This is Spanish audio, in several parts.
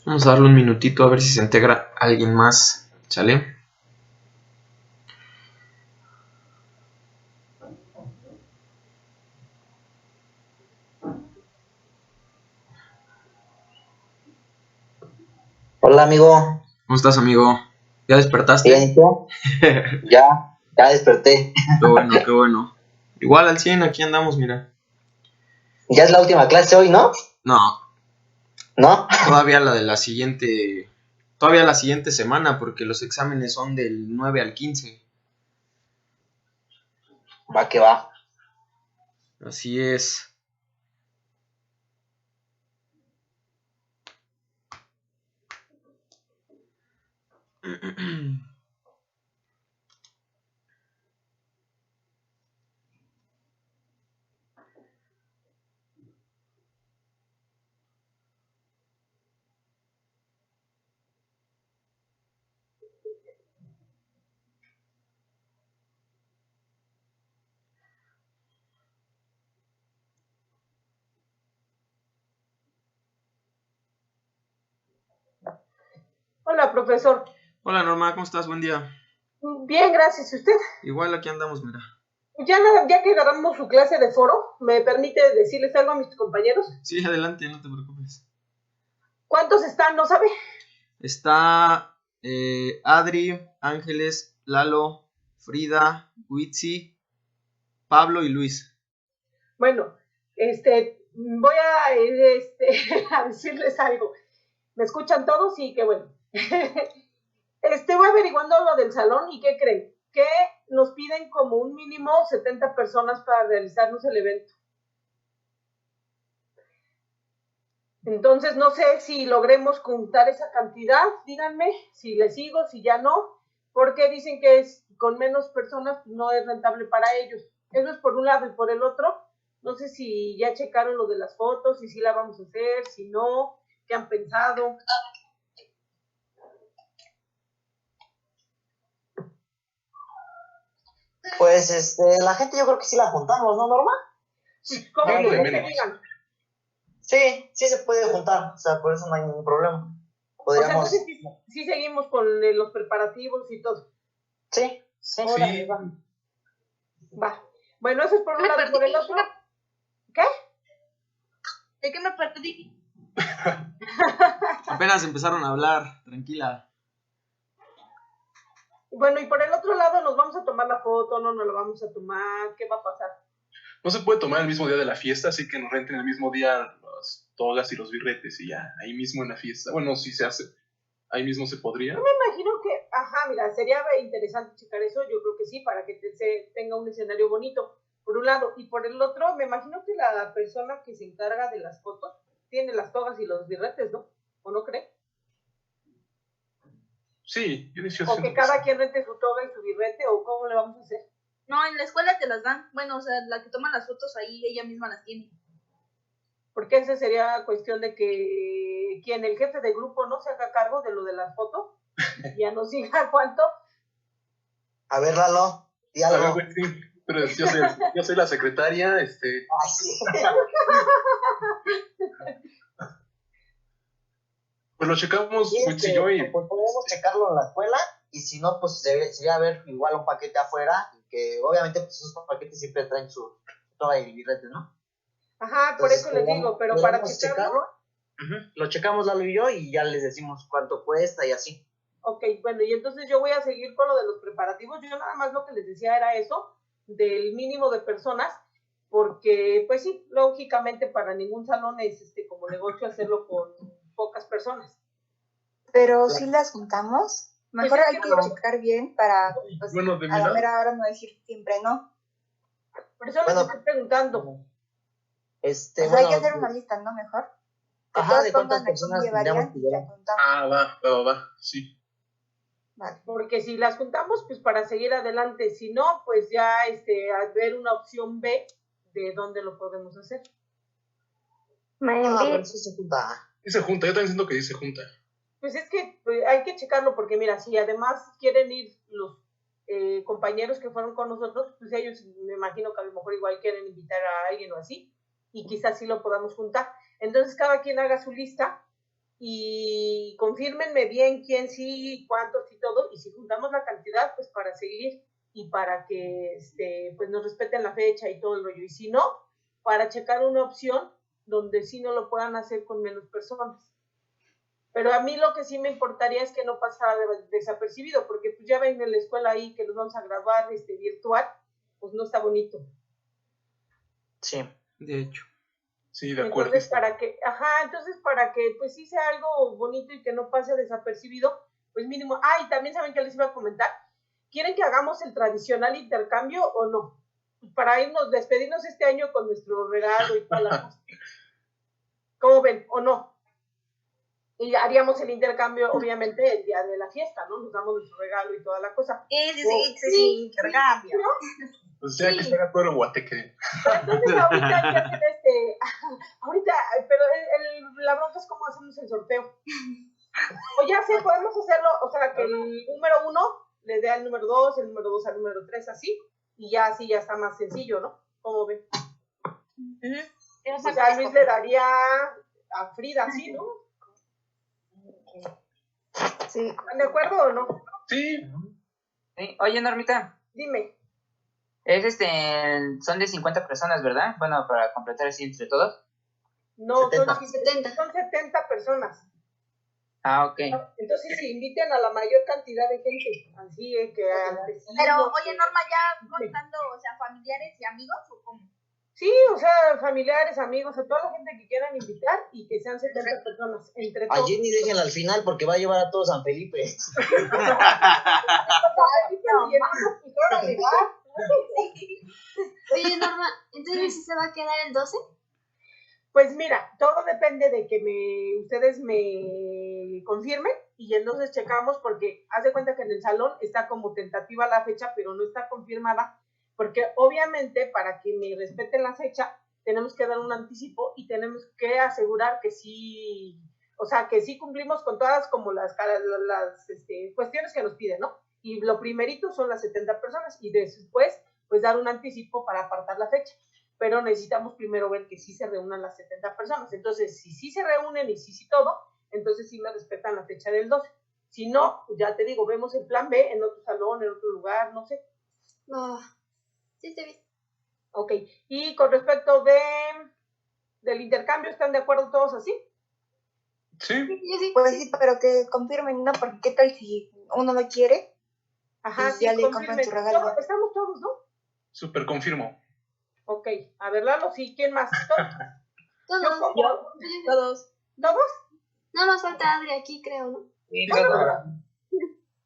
Vamos a darle un minutito a ver si se integra alguien más. ¿Sale? Hola, amigo. ¿Cómo estás, amigo? ¿Ya despertaste? Bien, ¿y tú? Ya desperté. Qué bueno, qué bueno. Igual al 100, aquí andamos, mira. Ya es la última clase hoy, ¿no? No, ¿No? todavía la siguiente semana, porque los exámenes son del 9 al 15. Va que va. Así es. Hola, profesor. Hola, Norma, ¿cómo estás? Buen día. Bien, gracias. ¿Y usted? Igual aquí andamos, mira. Ya que agarramos su clase de foro, ¿me permite decirles algo a mis compañeros? Sí, adelante, no te preocupes. ¿Cuántos están? ¿No sabe? Está Adri, Ángeles, Lalo, Frida, Witsi, Pablo y Luis. Bueno, voy a, a decirles algo. ¿Me escuchan todos? Sí, qué bueno. Voy averiguando lo del salón y ¿qué creen? Que nos piden como un mínimo 70 personas para realizarnos el evento. Entonces, no sé si logremos juntar esa cantidad, díganme si les sigo, si ya no, porque dicen que con menos personas no es rentable para ellos. Eso es por un lado y por el otro, no sé si ya checaron lo de las fotos, si sí la vamos a hacer, si no, qué han pensado. Pues, la gente yo creo que sí la juntamos, ¿no, Norma? Sí, como Yo lo de ustedes menos. digan. Sí se puede juntar, o sea, por eso no hay ningún problema. Podríamos... O sea, entonces sí seguimos con los preparativos y todo. Sí. Órale, va. Bueno, eso es por un lado y por el otro. ¿Qué? ¿De qué me perdí? Apenas empezaron a hablar, tranquila. Bueno, y por el otro lado, ¿nos vamos a tomar la foto? ¿No nos la vamos a tomar? ¿Qué va a pasar? No se puede tomar el mismo día de la fiesta, así que nos renten el mismo día las togas y los birretes y ya, ahí mismo en la fiesta. Bueno, si se hace, ahí mismo se podría. Yo me imagino que, ajá, mira, sería interesante checar eso, yo creo que sí, para que se tenga un escenario bonito, por un lado, y por el otro, me imagino que la persona que se encarga de las fotos tiene las togas y los birretes, ¿no? ¿O no cree? Sí, yo decía O que cada quien rente su toga y su birrete, o cómo le vamos a hacer. No, en la escuela te las dan. Bueno, o sea, la que toma las fotos ahí, ella misma las tiene. Porque esa sería cuestión de que quien el jefe de grupo no se haga cargo de lo de las fotos, ya nos diga cuánto. A ver, Lalo, di A ver, algo. güey, sí, pero yo soy la secretaria, Ay, sí. pues lo checamos, Sí, Witz y yo, y pues podemos checarlo en la escuela y si no, pues sería ver igual un paquete afuera, que obviamente pues esos paquetes siempre traen su toda y birrete, ¿no? Ajá, por Entonces, eso les digo, pero para checarlo. Lo checamos Lalo y yo y ya les decimos cuánto cuesta y así. Ok, bueno, y entonces yo voy a seguir con lo de los preparativos. Yo nada más lo que les decía era eso, del mínimo de personas, porque pues sí, lógicamente para ningún salón es como negocio hacerlo con pocas personas. Pero si las juntamos, mejor Pues hay que checar bien para pues, bueno, de mi a la lado, mera hora no decir siempre no. Por eso les estoy preguntando. O sea, hay que hacer una lista, ¿no? Mejor. Que Ajá, todos de cuántas pongan a quién personas llevarían tendríamos que y ya llevar. contamos. va, sí. Vale. Porque si las juntamos, pues para seguir adelante. Si no, pues ya a ver una opción B de dónde lo podemos hacer. Pero sí se junta. Dice junta, yo también siento que dice junta. Pues es que hay que checarlo porque mira, si además quieren ir los compañeros que fueron con nosotros, pues ellos me imagino que a lo mejor igual quieren invitar a alguien o así, y quizás sí lo podamos juntar. Entonces cada quien haga su lista y confírmenme bien quién sí, cuántos y todo, y si juntamos la cantidad, pues para seguir y para que pues nos respeten la fecha y todo el rollo. Y si no, para checar una opción donde sí no lo puedan hacer con menos personas. Pero a mí lo que sí me importaría es que no pasara desapercibido, porque pues ya ven en la escuela ahí que nos vamos a grabar virtual, pues no está bonito. Sí. De hecho. Sí, de acuerdo. Entonces para que pues sí sea algo bonito y que no pase desapercibido, pues mínimo. Y también saben que les iba a comentar, ¿quieren que hagamos el tradicional intercambio o no? Para despedirnos este año con nuestro regalo y toda la cosa. ¿Cómo ven? ¿O no? Y haríamos el intercambio, obviamente, el día de la fiesta, ¿no? Nos damos nuestro regalo y toda la cosa. Sí, intercambio. Pues ya que se haga todo el guateque. Entonces, ahorita hay que hacer ahorita, pero la bronca es cómo hacemos el sorteo. O ya sé, podemos hacerlo, o sea, que el número 1 le dé al número 2, el número 2 al número 3, así, y ya así ya está más sencillo, ¿no? ¿Cómo ven? O sea, Luis le daría a Frida, ¿sí, no? Sí. ¿Están de acuerdo o no? Sí. Sí. Oye, Normita, Dime. es son de 50 personas, ¿verdad? Bueno, para completar así entre todos. No, 70. son 70 personas. Ok. Entonces, si inviten a la mayor cantidad de gente, así que Pero, oye, Norma, ya contando, o sea, familiares y amigos, ¿o cómo? Sí, o sea, familiares, amigos, a toda la gente que quieran invitar y que sean 70 personas entre A todos. Jenny déjenla al final porque va a llevar a todos San Felipe. Oye, Norma, entonces ¿sí se va a quedar el 12? Pues mira, todo depende de que ustedes me confirmen y entonces checamos porque haz de cuenta que en el salón está como tentativa la fecha, pero no está confirmada, porque obviamente para que me respeten la fecha tenemos que dar un anticipo y tenemos que asegurar que sí, o sea, que sí cumplimos con todas como las cuestiones que nos piden, ¿no? Y lo primerito son las 70 personas y después pues dar un anticipo para apartar la fecha. Pero necesitamos primero ver que sí se reúnan las 70 personas. Entonces, si sí se reúnen y sí todo, entonces sí me respetan la fecha del 12. Si no, pues ya te digo, vemos el plan B en otro salón, en otro lugar, no sé. Sí, está bien. Ok, y con respecto del intercambio, ¿están de acuerdo todos así? Sí. Yo sí. Pues sí, pero que confirmen, ¿no? Porque qué tal si uno no quiere. Ajá, y sí, ya le compran su regalo. Estamos todos, ¿no? Súper confirmo. Ok, a ver, Lalo, sí, ¿quién más? Todos. ¿Todos? ¿Todos? Nada más falta Adri aquí, creo, ¿no? Sí, Bueno, todo.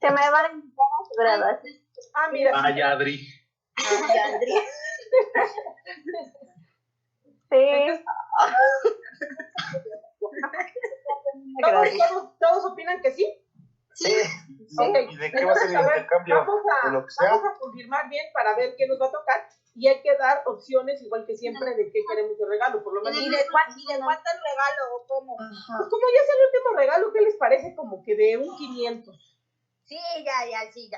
Se me van a invitar a su graduación. Ah, mira. Ay, Adri. Sí. ¿Todos opinan que sí? Sí. Ok. ¿Y de qué va a ser el Entonces, intercambio? Vamos ¿De lo que sea? a confirmar bien para ver qué nos va a tocar y hay que dar opciones igual que siempre de qué queremos de regalo, por lo menos. ¿Y de cuánto el regalo o cómo? Pues como ya es el último regalo, ¿qué les parece? Como que de un 500. Sí, ya. Sí,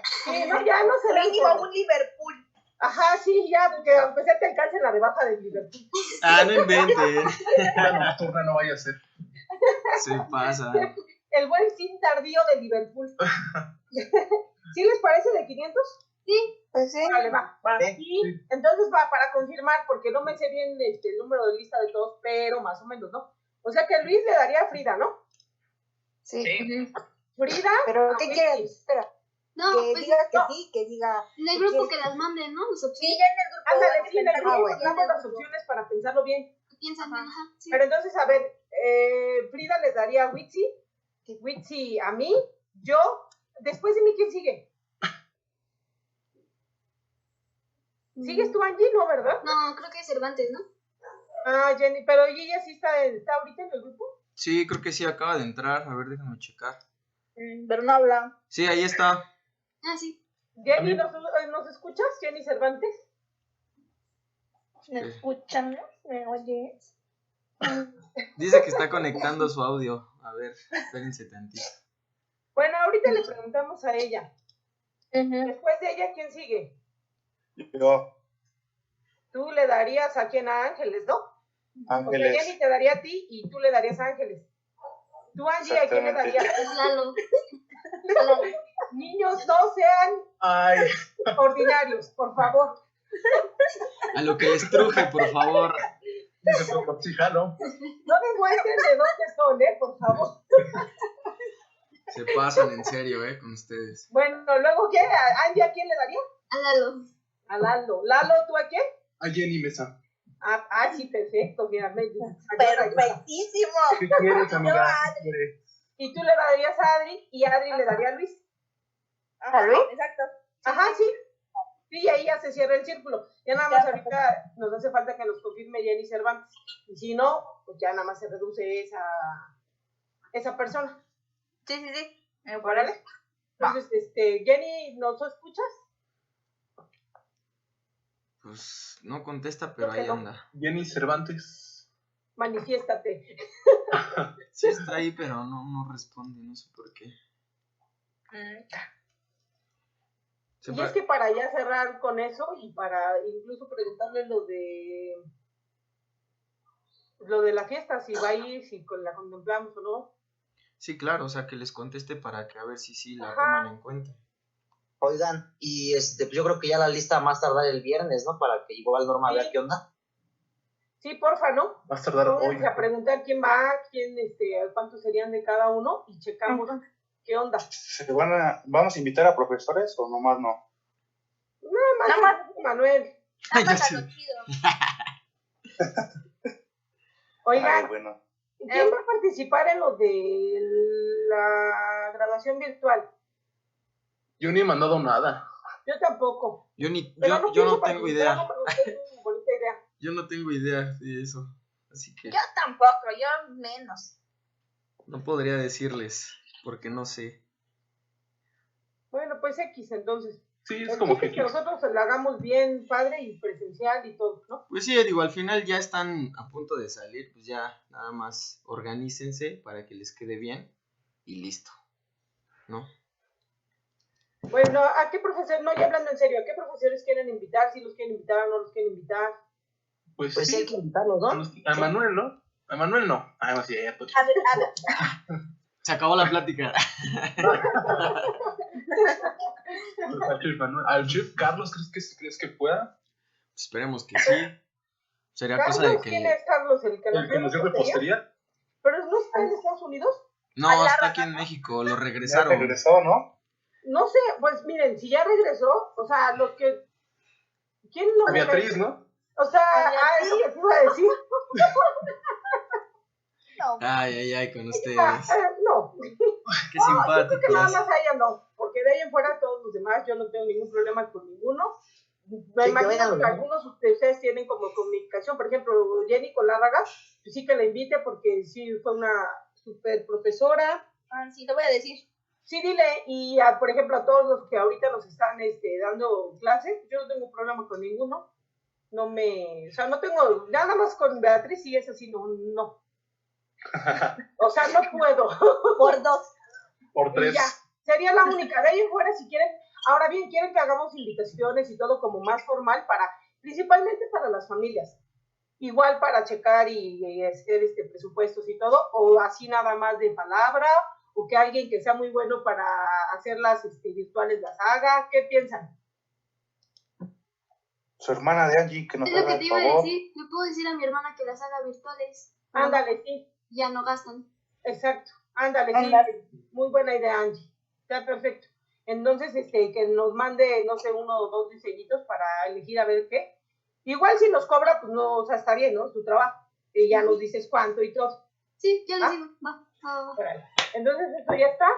no, ya no se Mínimo un Liverpool. Ajá, sí, ya, porque aunque sea te alcance la rebaja del Liverpool. Ah, no inventen. La nocturna no vaya a ser. Se pasa. El buen fin tardío de Liverpool. ¿Sí les parece de 500? Pues sí. Vale, va. Sí. Y entonces va para confirmar, porque no me sé bien el número de lista de todos, pero más o menos, ¿no? O sea que Luis le daría a Frida, ¿no? Sí. Frida. Pero, a ¿qué Luis. quieres? Espera. No, Que pues diga que sí, que diga. en el grupo que las manden, ¿no? Las Sí, opciones. ya en el grupo. Ándale, sí, en el grupo bueno. damos las opciones para pensarlo bien. Que piensan bien, ajá. Sí. Pero entonces, a ver, Frida les daría a Witsi, Witsi a mí, yo, después de mí, ¿quién sigue? ¿Sigues tú, Angie? No, ¿verdad? No, creo que es Cervantes, ¿no? Ah, Jenny, pero ella sí está ahorita en el grupo. Sí, creo que sí, acaba de entrar. A ver, déjame checar. Pero no habla. Sí, ahí está. Ah, sí. Jenny, ¿nos escuchas? Jenny Cervantes. ¿Me escuchan? ¿Me oyes? Dice que está conectando su audio. A ver, espérense tantito. Bueno, ahorita le preguntamos a ella. Después de ella, ¿quién sigue? Yo, Tú le darías a quién, a Ángeles, ¿no? O sea, Ángeles. Jenny te daría a ti y tú le darías a Ángeles. Tú, Angie, ¿a quién le Exactamente. darías? Es Lalo. Niños, no sean Ay, ordinarios, por favor. A lo que les truje, por favor. sí, jalo. No demuestren de dónde son, por favor. Se pasan en serio, con ustedes. Bueno, luego, ¿qué? ¿Angie a quién le daría? A Lalo. A Lalo. ¿Lalo, tú a quién? A Jenny Mesa. Sí, perfecto, mira. Perfectísimo. ¿Qué quieres, amiga? ¿Qué quieres? Y tú le darías a Adri y Adri le daría a Luis. ¿A Luis? Exacto. Ajá, sí. Sí, y ahí ya se cierra el círculo. Ya nada más ahorita nos hace falta que nos confirme Jenny Cervantes. Y si no, pues ya nada más se reduce esa persona. Sí. ¿Órale? Entonces, Jenny, ¿nos escuchas? Pues no contesta, pero Creo que ahí no. anda. Jenny Cervantes. Manifiéstate. Sí está ahí, pero no responde, no sé por qué. Y es que para ya cerrar con eso y para incluso preguntarle lo de la fiesta, si va a ir, si la contemplamos o no. Sí, claro, o sea, que les conteste para que a ver si sí la Ajá. toman en cuenta. Oigan, y pues yo creo que ya la lista más tardar el viernes, ¿no? Para que igual Norma vea qué onda. Sí, porfa, ¿no? Va a tardar hoy. Pónganse a preguntar quién va, cuántos serían de cada uno y checamos qué onda. ¿Vamos a invitar a profesores o nomás no? Nada más, Manuel. Ay, Nada ya más a sé. lo chido. Oigan, Ay, bueno. ¿quién va a participar en lo de la graduación virtual? Yo ni he mandado nada. Yo tampoco. Yo Pero no pienso tengo participar, idea. no, pero es una bonita idea. Yo no tengo idea de eso. Así que Yo tampoco, yo menos. no podría decirles, porque no sé. Bueno, pues X entonces. Sí, es El como chiste que es que nosotros lo hagamos bien padre y presencial y todo, ¿no? Pues sí, digo, al final ya están a punto de salir, pues ya nada más organícense para que les quede bien y listo, ¿no? Bueno, ¿a qué profesor? No, ya hablando en serio, ¿a qué profesores quieren invitar? ¿Si los quieren invitar o no los quieren invitar? Pues Pues sí hay sí. que invitarlos, ¿no? A Manuel, ¿no? A Manuel no. Ah, no, sí, ya, pues. A ver. Se acabó la plática. Al chef Carlos, ¿crees que pueda? Esperemos que sí. Sería cosa de Carlos, ¿quién que... es Carlos? ¿El que ¿El que nos dio repostería? ¿Pero no está en Estados Unidos? No, está aquí en México, lo Ya regresaron. regresó, ¿no? No sé, pues miren, si ya regresó, o sea, los que... ¿Quién lo A Beatriz, ¿no? O sea, es lo que te iba a decir. No, Ay, con ustedes. No, Qué yo creo que nada simpáticos. más a ella no, porque de ahí en fuera, todos los demás, yo no tengo ningún problema con ninguno. Me Sí, imagino que algunos de ustedes tienen como comunicación, por ejemplo, Jenny Colárraga, pues sí que la invite porque sí fue una super profesora. Ah, sí, te voy a decir. Sí, dile, y por ejemplo a todos los que ahorita nos están dando clase, yo no tengo problema con ninguno. No tengo, nada más con Beatriz y es así, no. O sea, no puedo. Por 2. Por 3. Ya, sería la única. De ahí en fuera, si quieren, ahora bien, quieren que hagamos invitaciones y todo como más formal principalmente para las familias. Igual para checar y hacer presupuestos y todo, o así nada más de palabra, o que alguien que sea muy bueno para hacerlas virtuales las haga. ¿Qué piensan? Su hermana de Angie, que nos Es lo haga que el te iba a favor. decir. Le puedo decir a mi hermana que las haga virtuales. Ándale, sí. Ya no gastan. Exacto. Ándale, sí. Muy buena idea, Angie. Está perfecto. Entonces, que nos mande, no sé, 1 o 2 diseñitos para elegir a ver qué. Igual si nos cobra, pues no, o sea, está bien, ¿no? Su trabajo. Y ya nos dices cuánto y todo. Sí, yo les digo. Va. Entonces, esto ya está.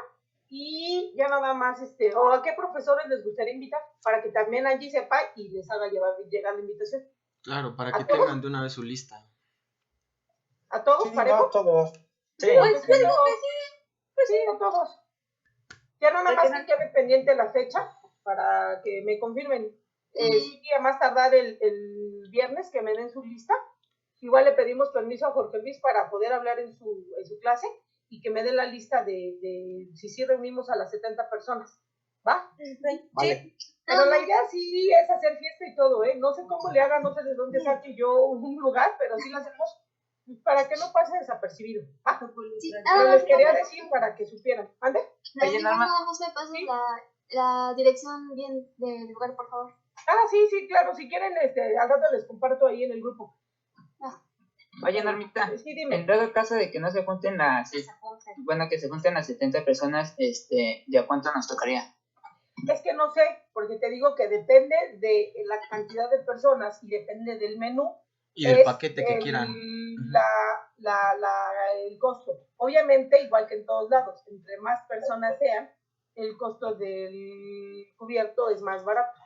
Y ya nada más, o a qué profesores les gustaría invitar para que también Angie sepa y les haga llegar la invitación. Claro, para que tengan de una vez su lista. ¿A todos? Sí, ¿Parejo? no, todos. Sí, Pues sí, a todos. Ya nada más que quede pendiente la fecha para que me confirmen. Sí, a más tardar el viernes que me den su lista. Igual le pedimos permiso a Jorge Luis para poder hablar en su clase y que me dé la lista de si reunimos a las 70 personas. ¿Va? vale. Pero la idea sí es hacer fiesta y todo, ¿eh? No sé cómo le haga, no sé de dónde saque yo un lugar, pero sí lo hacemos para que no pase desapercibido. Sí, pero les quería decir para que supieran. ¿Ande? Oye, Norma. Nada más me pasas la dirección bien del lugar, por favor. Ah, sí, claro. Si quieren, al rato les comparto ahí en el grupo. Oye, Normita, Sí, dime. en dado caso de que no se junten que se junten las 70 personas, ¿de a cuánto nos tocaría? Es que no sé, porque te digo que depende de la cantidad de personas y depende del menú. Y del paquete que quieran. El costo. Obviamente, igual que en todos lados, entre más personas sean, el costo del cubierto es más barato,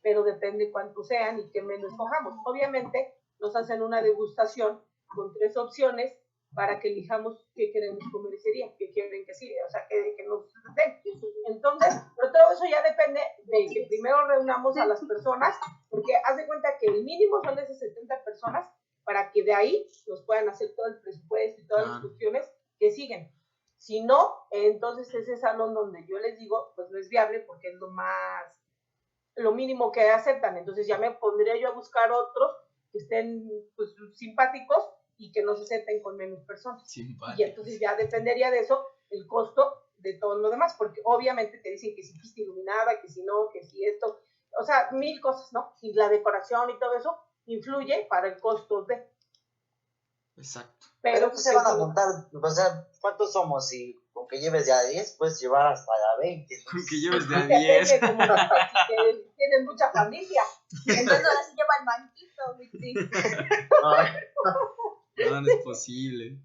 pero depende cuántos sean y qué menú escojamos. Obviamente, nos hacen una degustación con 3 opciones para que elijamos qué queremos comer ese día, qué quieren que sí, o sea, que nos den. Entonces, pero todo eso ya depende de que primero reunamos a las personas, porque haz de cuenta que el mínimo son esas 70 personas para que de ahí nos puedan hacer todo el presupuesto y todas las cuestiones que siguen. Si no, entonces ese salón donde yo les digo, pues no es viable porque es lo mínimo que aceptan. Entonces ya me pondría yo a buscar otros que estén pues simpáticos y que no se acepten con menos personas. Y entonces ya dependería de eso el costo de todo lo demás, porque obviamente te dicen que si pista iluminada, que si no, que si esto, o sea, 1000 cosas, ¿no? Y la decoración y todo eso influye para el costo de. Exacto. Pero pues se van a juntar, o sea, ¿cuántos somos? Y con que lleves de a 10, puedes llevar hasta a 20. ¿No? Con que lleves de a 10. Como que tienen mucha familia. Entonces ahora sí lleva el banquito, No es posible.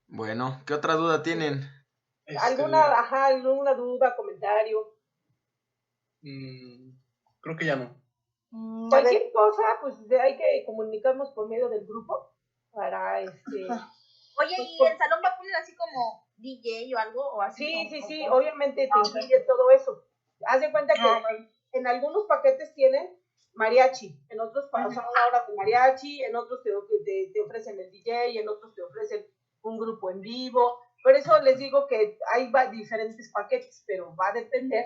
Bueno, ¿qué otra duda tienen? ¿Alguna duda, comentario? Creo que ya no. Cualquier cosa, pues hay que comunicarnos por medio del grupo para Oye, ¿y el salón va a poner así como DJ o algo? O así Sí, obviamente te incluye todo eso. Haz de cuenta que en algunos paquetes tienen mariachi, en otros son una hora de mariachi, en otros te ofrecen el DJ, en otros te ofrecen un grupo en vivo. Por eso les digo que hay diferentes paquetes, pero va a depender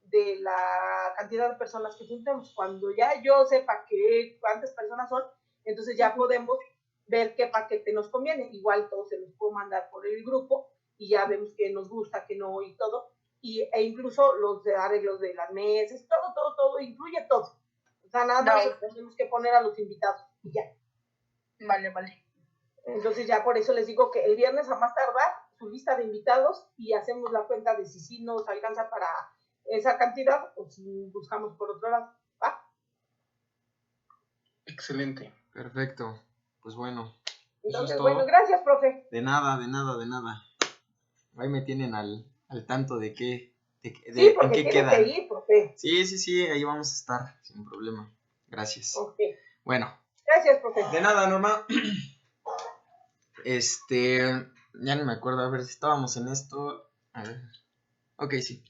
de la cantidad de personas que juntemos. Cuando ya yo sepa cuántas personas son, entonces ya podemos ver qué paquete nos conviene. Igual todo se los puedo mandar por el grupo y ya vemos qué nos gusta, qué no y todo. E incluso los arreglos de las mesas, todo, incluye todo. O sea, nada más tenemos que poner a los invitados y ya. Vale. Entonces ya por eso les digo que el viernes a más tardar su lista de invitados y hacemos la cuenta de si nos alcanza para esa cantidad o si buscamos por otro lado. ¿Va? Excelente. Perfecto. Pues bueno. Entonces, eso es todo. gracias, profe. De nada. Ahí me tienen al tanto de qué, Sí, en porque qué tiene quedan. que ir, profe. Sí, ahí vamos a estar, sin problema. Gracias. Ok. Bueno, Gracias, profe. de nada, Norma. Ya no me acuerdo, a ver si estábamos en esto. A ver. Ok, sí.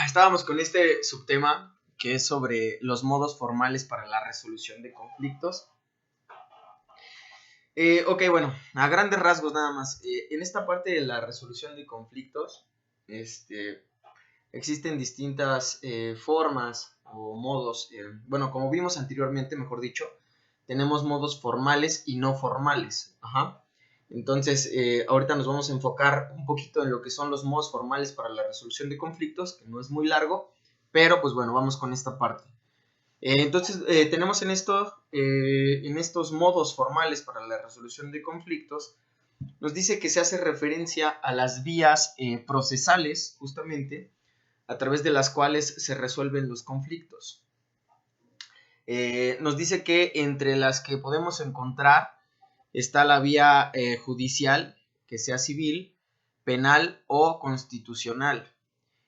Estábamos con este subtema que es sobre los modos formales para la resolución de conflictos. Ok, bueno, a grandes rasgos nada más. En esta parte de la resolución de conflictos, existen distintas formas o modos. Bueno, como vimos anteriormente, mejor dicho, tenemos modos formales y no formales. Ajá. Entonces, ahorita nos vamos a enfocar un poquito en lo que son los modos formales para la resolución de conflictos, que no es muy largo, pero pues bueno, vamos con esta parte. Entonces, tenemos en estos modos formales para la resolución de conflictos, nos dice que se hace referencia a las vías procesales, justamente, a través de las cuales se resuelven los conflictos. Nos dice que entre las que podemos encontrar está la vía judicial, que sea civil, penal o constitucional.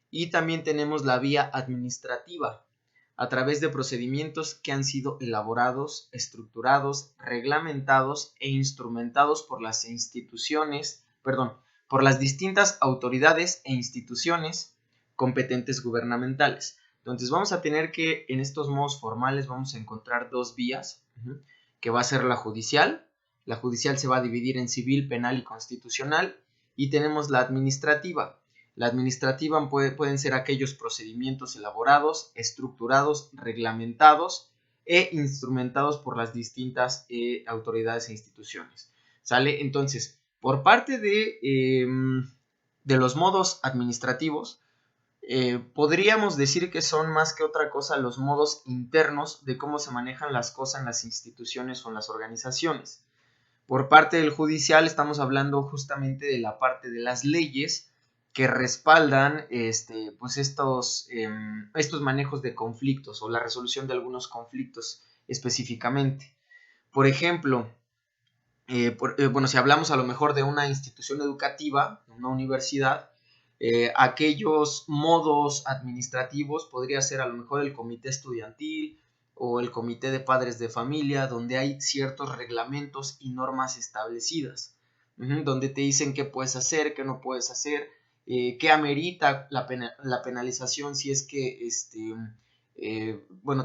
Y también tenemos la vía administrativa, a través de procedimientos que han sido elaborados, estructurados, reglamentados e instrumentados por las por las distintas autoridades e instituciones competentes gubernamentales. Entonces vamos a tener que en estos modos formales vamos a encontrar dos vías, que va a ser la judicial. La judicial se va a dividir en civil, penal y constitucional. Y tenemos la administrativa. La administrativa pueden ser aquellos procedimientos elaborados, estructurados, reglamentados e instrumentados por las distintas autoridades e instituciones. ¿Sale? Entonces, por parte de los modos administrativos, podríamos decir que son más que otra cosa los modos internos de cómo se manejan las cosas en las instituciones o en las organizaciones. Por parte del judicial estamos hablando justamente de la parte de las leyes que respaldan pues estos manejos de conflictos o la resolución de algunos conflictos específicamente. Por ejemplo, si hablamos a lo mejor de una institución educativa, una universidad, aquellos modos administrativos podría ser a lo mejor el comité estudiantil o el comité de padres de familia, donde hay ciertos reglamentos y normas establecidas, donde te dicen qué puedes hacer, qué no puedes hacer, qué amerita la penalización si es que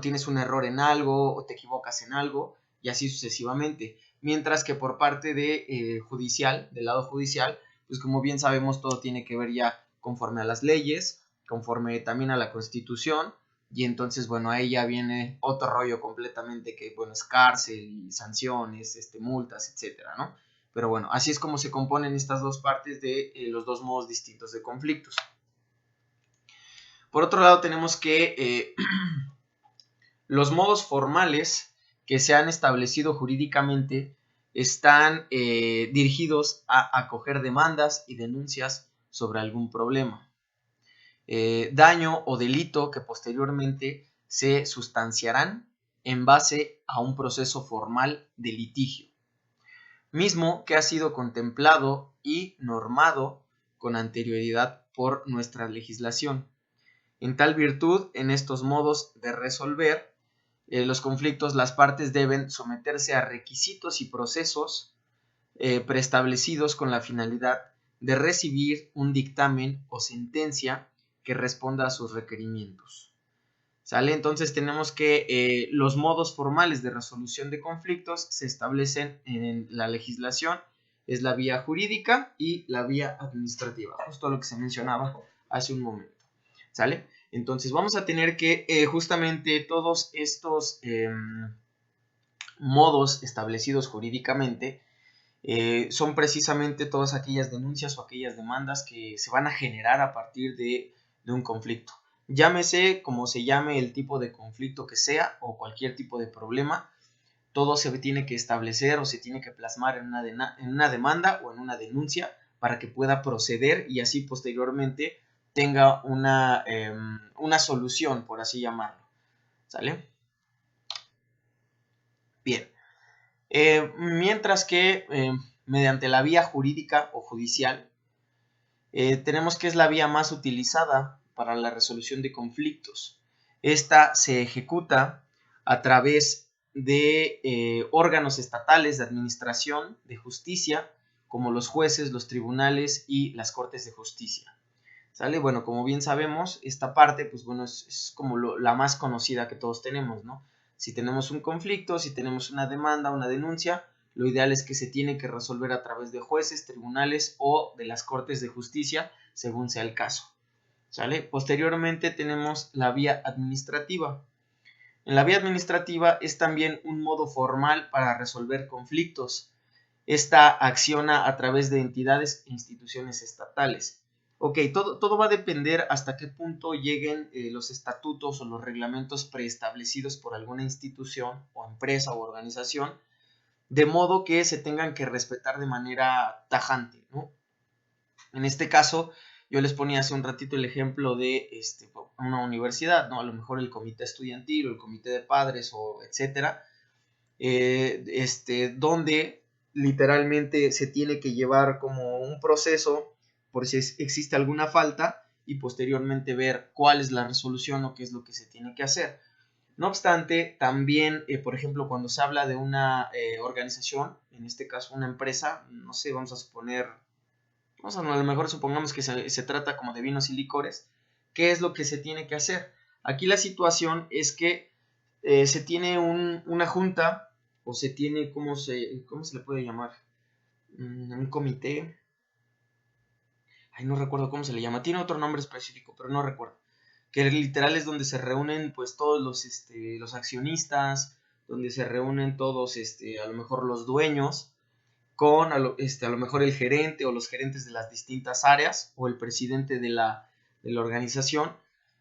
tienes un error en algo o te equivocas en algo, y así sucesivamente. Mientras que por parte del lado judicial, pues como bien sabemos, todo tiene que ver ya conforme a las leyes, conforme también a la Constitución, y entonces, bueno, ahí ya viene otro rollo completamente que, bueno, es cárcel y sanciones, multas, etcétera, ¿no? Pero bueno, así es como se componen estas dos partes de los dos modos distintos de conflictos. Por otro lado, tenemos que los modos formales que se han establecido jurídicamente están dirigidos a acoger demandas y denuncias sobre algún problema, daño o delito que posteriormente se sustanciarán en base a un proceso formal de litigio, mismo que ha sido contemplado y normado con anterioridad por nuestra legislación. En tal virtud, en estos modos de resolver los conflictos, las partes deben someterse a requisitos y procesos preestablecidos con la finalidad de recibir un dictamen o sentencia que responda a sus requerimientos. ¿Sale? Entonces tenemos que los modos formales de resolución de conflictos se establecen en la legislación, es la vía jurídica y la vía administrativa, justo lo que se mencionaba hace un momento. ¿Sale? Entonces vamos a tener que justamente todos estos modos establecidos jurídicamente son precisamente todas aquellas denuncias o aquellas demandas que se van a generar a partir de un conflicto. Llámese como se llame el tipo de conflicto que sea o cualquier tipo de problema, todo se tiene que establecer o se tiene que plasmar en una demanda o en una denuncia para que pueda proceder y así posteriormente tenga una solución, por así llamarlo. ¿Sale? Bien. Mientras que mediante la vía jurídica o judicial tenemos que es la vía más utilizada para la resolución de conflictos. Esta se ejecuta a través de órganos estatales de administración de justicia, como los jueces, los tribunales y las cortes de justicia. ¿Sale? Bueno, como bien sabemos, esta parte, pues bueno, es como la más conocida que todos tenemos, ¿no? Si tenemos un conflicto, si tenemos una demanda, una denuncia, lo ideal es que se tiene que resolver a través de jueces, tribunales o de las cortes de justicia, según sea el caso. ¿Sale? Posteriormente tenemos la vía administrativa. En la vía administrativa es también un modo formal para resolver conflictos. Esta acciona a través de entidades e instituciones estatales. Ok, todo va a depender hasta qué punto lleguen los estatutos o los reglamentos preestablecidos por alguna institución o empresa o organización, de modo que se tengan que respetar de manera tajante, ¿no? En este caso, yo les ponía hace un ratito el ejemplo de una universidad, ¿no? A lo mejor el comité estudiantil o el comité de padres o etcétera, donde literalmente se tiene que llevar como un proceso por si existe alguna falta y posteriormente ver cuál es la resolución o qué es lo que se tiene que hacer. No obstante, también, por ejemplo, cuando se habla de una organización, en este caso una empresa, no sé, vamos a suponer, a lo mejor supongamos que se trata como de vinos y licores, ¿qué es lo que se tiene que hacer? Aquí la situación es que se tiene una junta, o se tiene, ¿cómo se le puede llamar? Un comité. Ay, no recuerdo cómo se le llama. Tiene otro nombre específico, pero no recuerdo. Que literal es donde se reúnen pues todos los accionistas, donde se reúnen todos, a lo mejor los dueños, con a lo mejor el gerente o los gerentes de las distintas áreas o el presidente de la organización.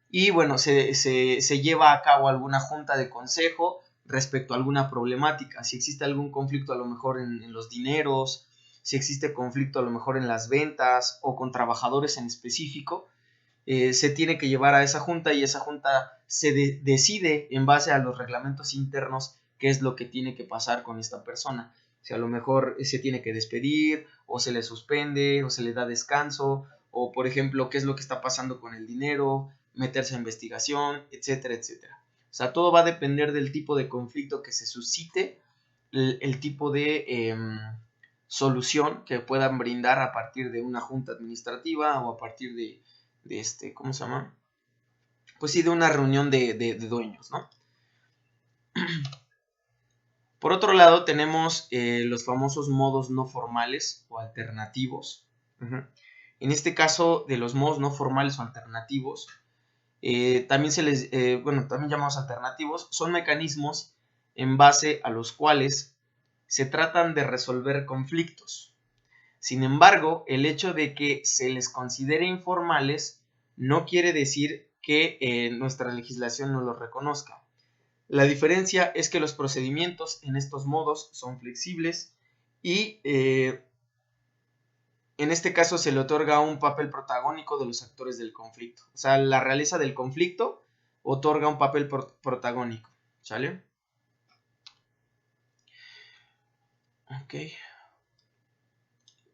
Y bueno, se lleva a cabo alguna junta de consejo respecto a alguna problemática. Si existe algún conflicto a lo mejor en los dineros, si existe conflicto a lo mejor en las ventas o con trabajadores en específico, se tiene que llevar a esa junta y esa junta se decide en base a los reglamentos internos qué es lo que tiene que pasar con esta persona. Si a lo mejor se tiene que despedir o se le suspende o se le da descanso o por ejemplo qué es lo que está pasando con el dinero, meterse a investigación, etcétera, etcétera. O sea, todo va a depender del tipo de conflicto que se suscite, el tipo de solución que puedan brindar a partir de una junta administrativa o a partir de ¿cómo se llama? Pues sí, de una reunión de dueños, ¿no? Por otro lado, tenemos los famosos modos no formales o alternativos. En este caso, de los modos no formales o alternativos, también también llamados alternativos, son mecanismos en base a los cuales se tratan de resolver conflictos. Sin embargo, el hecho de que se les considere informales no quiere decir que nuestra legislación no los reconozca. La diferencia es que los procedimientos en estos modos son flexibles y en este caso se le otorga un papel protagónico de los actores del conflicto. O sea, la realeza del conflicto otorga un papel protagónico. ¿Sale? Ok.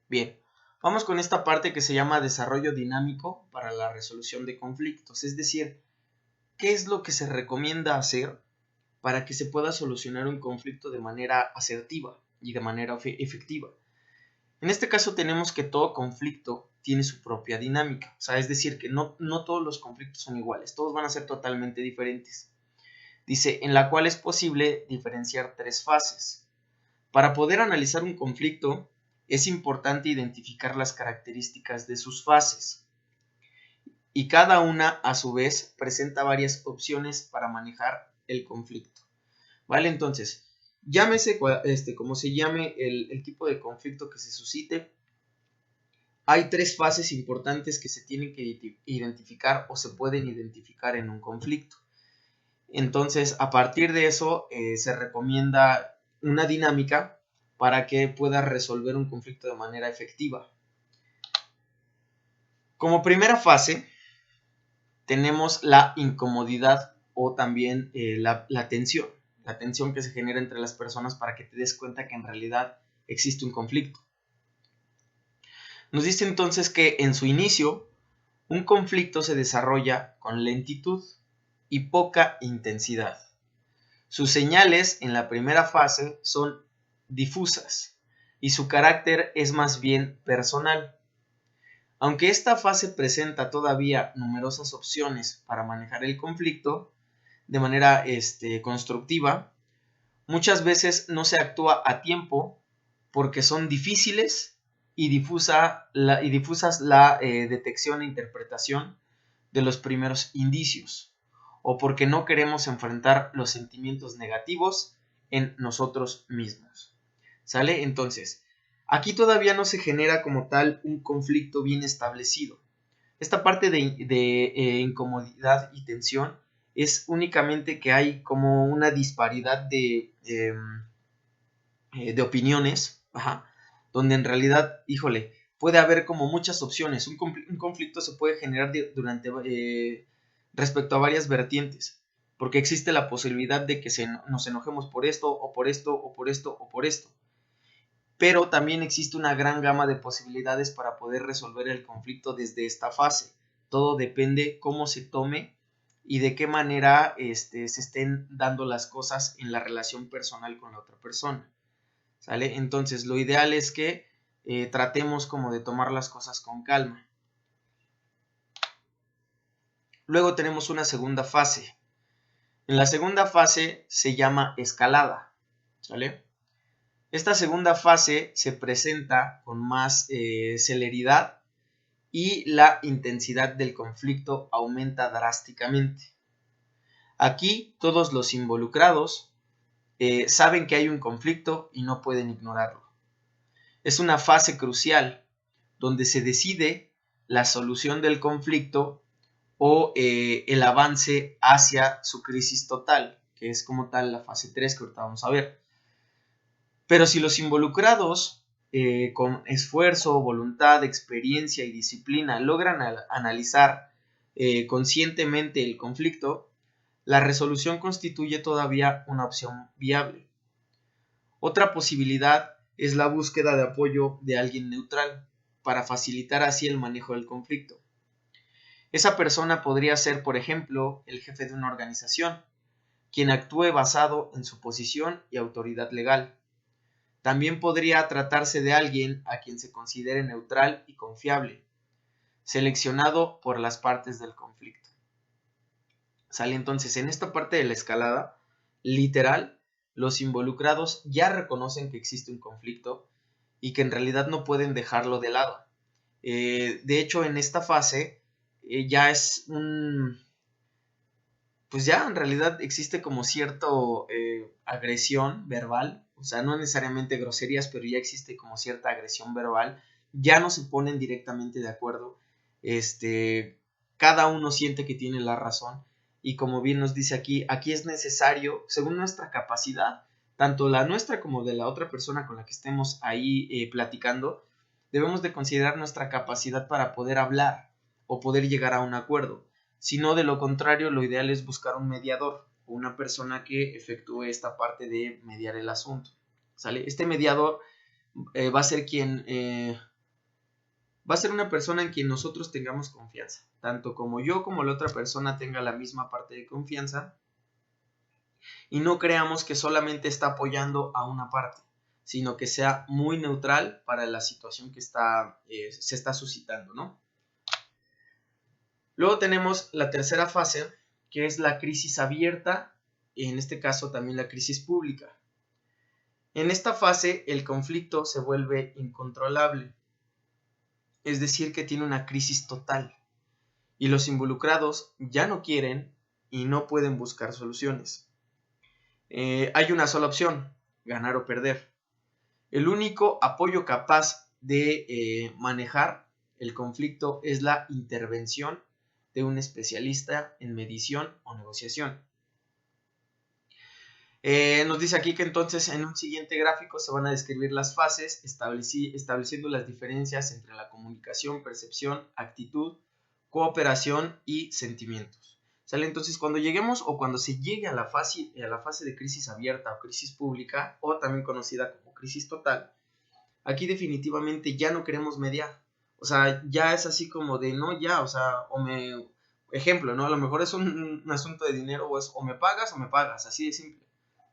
Bien, vamos con esta parte que se llama desarrollo dinámico para la resolución de conflictos. Es decir, ¿qué es lo que se recomienda hacer para que se pueda solucionar un conflicto de manera asertiva y de manera efectiva? En este caso tenemos que todo conflicto tiene su propia dinámica. O sea, es decir, que no todos los conflictos son iguales, todos van a ser totalmente diferentes. Dice, en la cual es posible diferenciar 3 fases. Para poder analizar un conflicto, es importante identificar las características de sus fases. Y cada una, a su vez, presenta varias opciones para manejar el conflicto. ¿Vale? Entonces, llámese como se llame el tipo de conflicto que se suscite, hay 3 fases importantes que se tienen que identificar o se pueden identificar en un conflicto. Entonces, a partir de eso, se recomienda una dinámica para que pueda resolver un conflicto de manera efectiva. Como primera fase, tenemos la incomodidad o también la tensión. La tensión que se genera entre las personas para que te des cuenta que en realidad existe un conflicto. Nos dice entonces que en su inicio, un conflicto se desarrolla con lentitud y poca intensidad. Sus señales en la primera fase son difusas y su carácter es más bien personal. Aunque esta fase presenta todavía numerosas opciones para manejar el conflicto de manera constructiva, muchas veces no se actúa a tiempo porque son difíciles y difusas la detección e interpretación de los primeros indicios, o porque no queremos enfrentar los sentimientos negativos en nosotros mismos. ¿Sale? Entonces, aquí todavía no se genera como tal un conflicto bien establecido. Esta parte de incomodidad y tensión es únicamente que hay como una disparidad de opiniones, donde en realidad, híjole, puede haber como muchas opciones. Un conflicto se puede generar respecto a varias vertientes, porque existe la posibilidad de que nos enojemos por esto, o por esto, o por esto, o por esto. Pero también existe una gran gama de posibilidades para poder resolver el conflicto desde esta fase. Todo depende cómo se tome y de qué manera se estén dando las cosas en la relación personal con la otra persona. ¿Sale? Entonces, lo ideal es que tratemos como de tomar las cosas con calma. Luego tenemos una segunda fase. En la segunda fase se llama escalada. ¿Sale? Esta segunda fase se presenta con más celeridad y la intensidad del conflicto aumenta drásticamente. Aquí todos los involucrados saben que hay un conflicto y no pueden ignorarlo. Es una fase crucial donde se decide la solución del conflicto o el avance hacia su crisis total, que es como tal la fase 3 que ahorita vamos a ver. Pero si los involucrados con esfuerzo, voluntad, experiencia y disciplina logran analizar conscientemente el conflicto, la resolución constituye todavía una opción viable. Otra posibilidad es la búsqueda de apoyo de alguien neutral para facilitar así el manejo del conflicto. Esa persona podría ser, por ejemplo, el jefe de una organización, quien actúe basado en su posición y autoridad legal. También podría tratarse de alguien a quien se considere neutral y confiable, seleccionado por las partes del conflicto. ¿Sale? Entonces, en esta parte de la escalada, literal, los involucrados ya reconocen que existe un conflicto y que en realidad no pueden dejarlo de lado. De hecho, en esta fase ya es pues ya en realidad existe como cierto agresión verbal, o sea, no necesariamente groserías, pero ya existe como cierta agresión verbal, ya no se ponen directamente de acuerdo, cada uno siente que tiene la razón, y como bien nos dice aquí es necesario, según nuestra capacidad, tanto la nuestra como de la otra persona con la que estemos ahí platicando, debemos de considerar nuestra capacidad para poder hablar o poder llegar a un acuerdo. Si no, de lo contrario, lo ideal es buscar un mediador o una persona que efectúe esta parte de mediar el asunto. ¿Sale? Este mediador va a ser va a ser una persona en quien nosotros tengamos confianza, tanto como yo como la otra persona tenga la misma parte de confianza y no creamos que solamente está apoyando a una parte, sino que sea muy neutral para la situación que se está suscitando, ¿no? Luego tenemos la tercera fase, que es la crisis abierta, y en este caso también la crisis pública. En esta fase el conflicto se vuelve incontrolable, es decir, que tiene una crisis total, y los involucrados ya no quieren y no pueden buscar soluciones. Hay una sola opción, ganar o perder. El único apoyo capaz de manejar el conflicto es la intervención de un especialista en medición o negociación. Nos dice aquí que entonces en un siguiente gráfico se van a describir las fases estableciendo las diferencias entre la comunicación, percepción, actitud, cooperación y sentimientos. ¿Sale? Entonces cuando lleguemos o cuando se llegue a la fase de crisis abierta o crisis pública o también conocida como crisis total, aquí definitivamente ya no queremos mediar, O sea, ya es así como de, no, ya, o sea, ejemplo, ¿no? A lo mejor es un asunto de dinero o me pagas o me pagas, así de simple,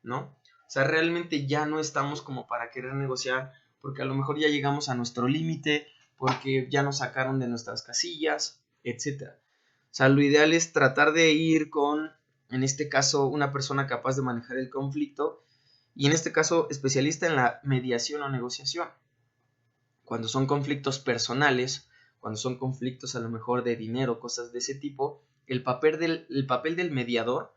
¿no? O sea, realmente ya no estamos como para querer negociar, porque a lo mejor ya llegamos a nuestro límite, porque ya nos sacaron de nuestras casillas, etcétera. O sea, lo ideal es tratar de ir con, en este caso, una persona capaz de manejar el conflicto y en este caso especialista en la mediación o negociación. Cuando son conflictos personales, cuando son conflictos a lo mejor de dinero, cosas de ese tipo, el papel del mediador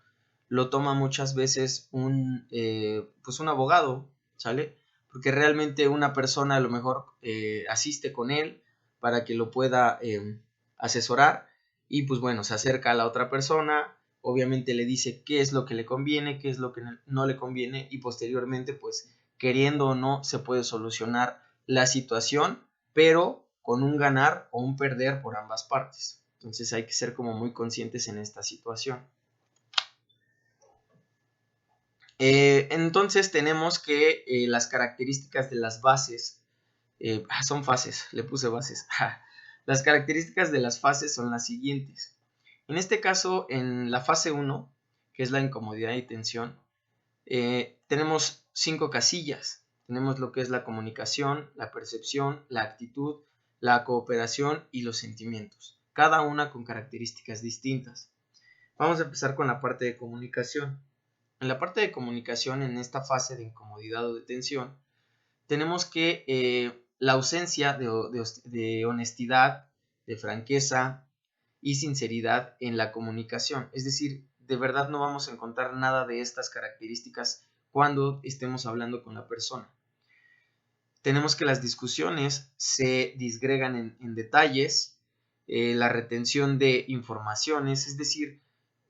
lo toma muchas veces pues un abogado, ¿sale? Porque realmente una persona a lo mejor asiste con él para que lo pueda asesorar y pues bueno, se acerca a la otra persona, obviamente le dice qué es lo que le conviene, qué es lo que no le conviene y posteriormente pues queriendo o no se puede solucionar la situación, pero con un ganar o un perder por ambas partes. Entonces hay que ser como muy conscientes en esta situación. Entonces tenemos que las características de las bases, son fases, le puse bases. Las características de las fases son las siguientes. En este caso, en la fase 1, que es la incomodidad y tensión, tenemos 5 casillas. Tenemos lo que es la comunicación, la percepción, la actitud, la cooperación y los sentimientos, cada una con características distintas. Vamos a empezar con la parte de comunicación. En la parte de comunicación, en esta fase de incomodidad o de tensión, tenemos que la ausencia de honestidad, de franqueza y sinceridad en la comunicación. Es decir, de verdad no vamos a encontrar nada de estas características cuando estemos hablando con la persona. Tenemos que las discusiones se disgregan en detalles, la retención de informaciones, es decir,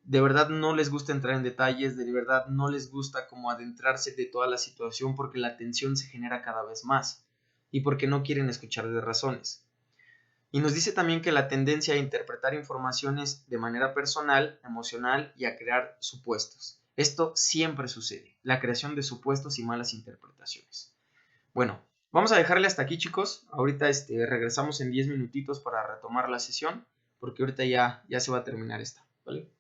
de verdad no les gusta entrar en detalles, de verdad no les gusta como adentrarse de toda la situación porque la tensión se genera cada vez más y porque no quieren escuchar de razones. Y nos dice también que la tendencia a interpretar informaciones de manera personal, emocional y a crear supuestos. Esto siempre sucede, la creación de supuestos y malas interpretaciones. Bueno, vamos a dejarle hasta aquí, chicos. Ahorita regresamos en 10 minutitos para retomar la sesión, porque ahorita ya se va a terminar esta, ¿vale?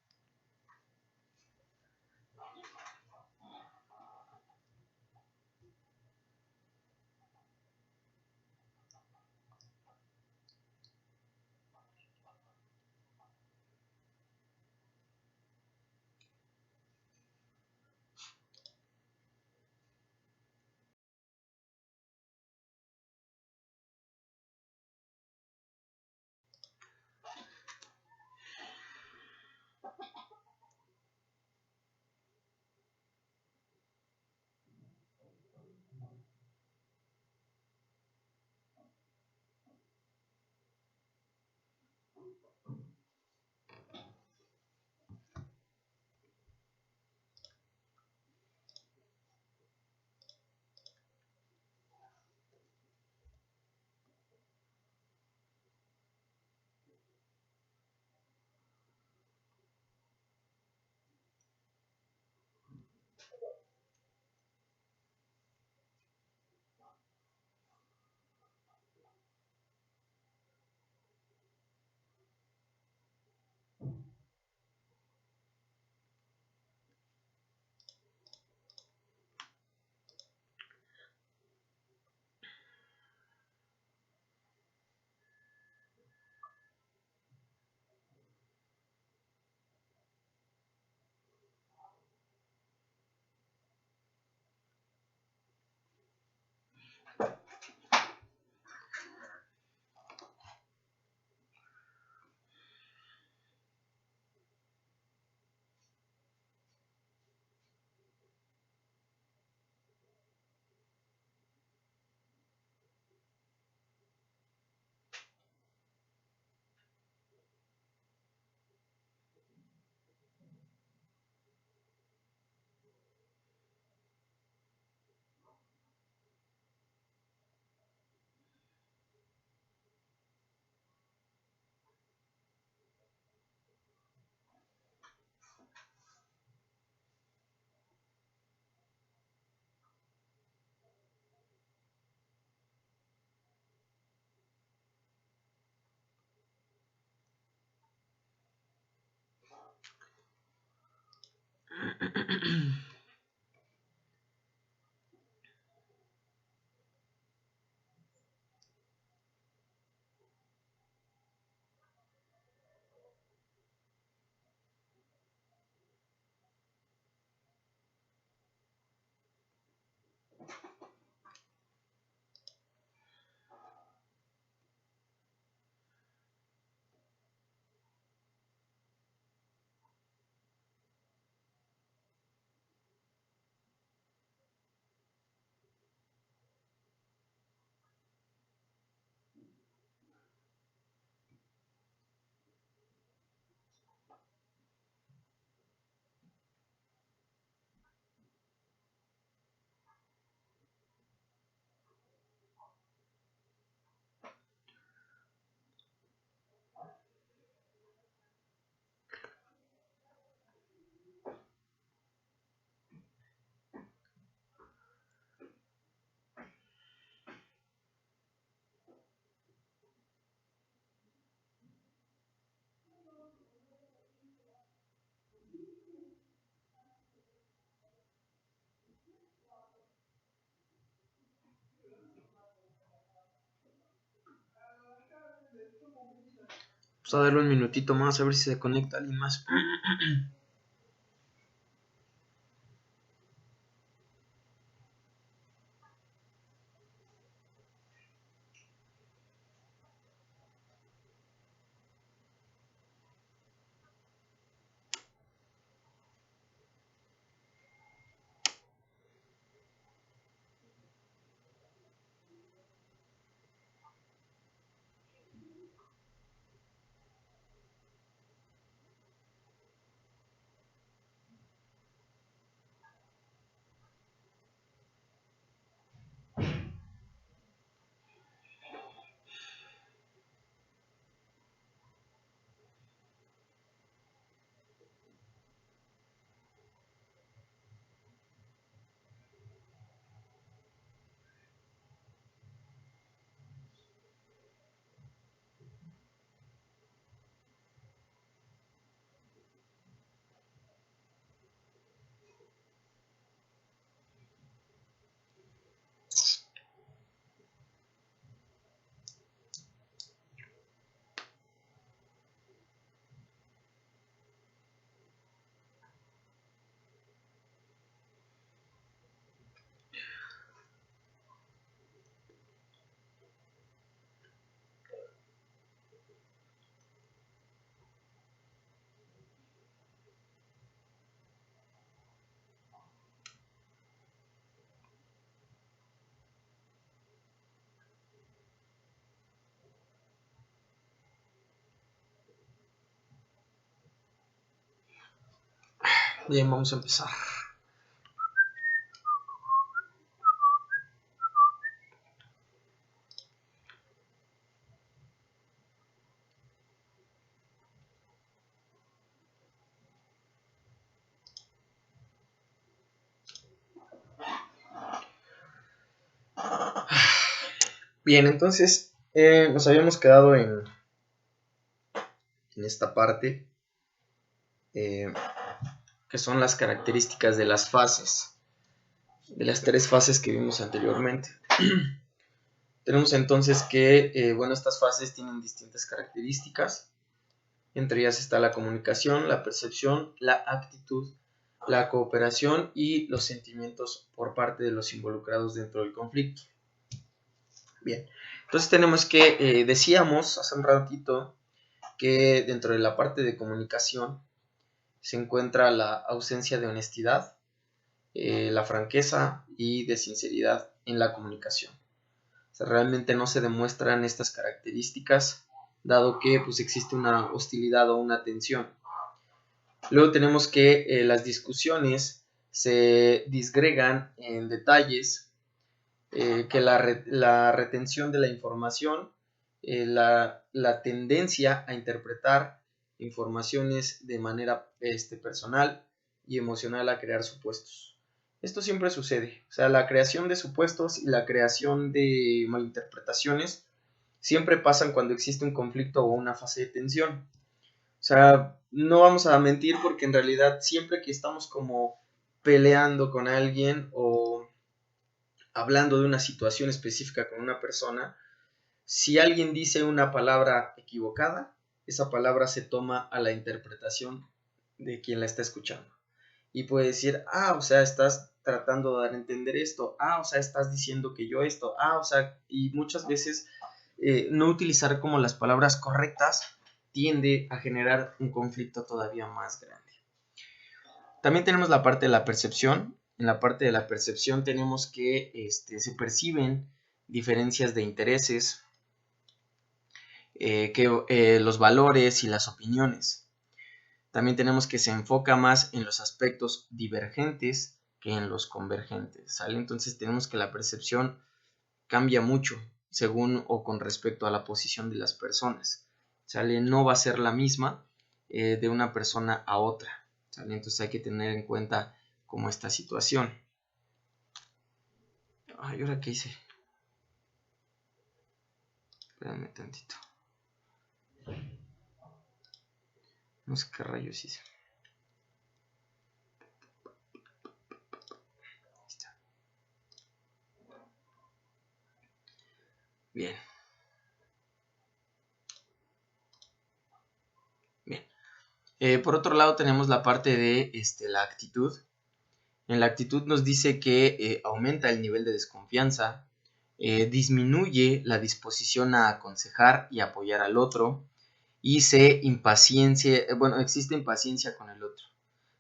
Vamos a darle un minutito más a ver si se conecta alguien más. Bien, vamos a empezar. Bien, entonces nos habíamos quedado en esta parte que son las características de las fases, de las 3 fases que vimos anteriormente. Tenemos entonces que, bueno, estas fases tienen distintas características. Entre ellas está la comunicación, la percepción, la actitud, la cooperación y los sentimientos por parte de los involucrados dentro del conflicto. Bien, entonces tenemos que, decíamos hace un ratito, que dentro de la parte de comunicación se encuentra la ausencia de honestidad, la franqueza y de sinceridad en la comunicación. O sea, realmente no se demuestran estas características, dado que pues, existe una hostilidad o una tensión. Luego tenemos que las discusiones se disgregan en detalles, que la retención de la información, la tendencia a interpretar informaciones de manera personal y emocional, a crear supuestos. Esto siempre sucede, o sea, la creación de supuestos y la creación de malinterpretaciones siempre pasan cuando existe un conflicto o una fase de tensión. O sea, no vamos a mentir, porque en realidad siempre que estamos como peleando con alguien o hablando de una situación específica con una persona, si alguien dice una palabra equivocada, esa palabra se toma a la interpretación de quien la está escuchando. Y puede decir, o sea, estás tratando de dar a entender esto, o sea, estás diciendo que yo esto, o sea, y muchas veces no utilizar como las palabras correctas tiende a generar un conflicto todavía más grande. También tenemos la parte de la percepción. En la parte de la percepción tenemos que se perciben diferencias de intereses, los valores y las opiniones. También tenemos que se enfoca más en los aspectos divergentes que en los convergentes, ¿sale? Entonces tenemos que la percepción cambia mucho según o con respecto a la posición de las personas, ¿sale? No va a ser la misma de una persona a otra, ¿sale? Entonces hay que tener en cuenta como esta situación. Ay, ¿ahora qué hice? Espérame tantito. No sé qué rayos hice. Ahí está. Bien. Por otro lado tenemos la parte de la actitud. En la actitud nos dice que aumenta el nivel de desconfianza, disminuye la disposición a aconsejar y apoyar al otro, y existe impaciencia con el otro.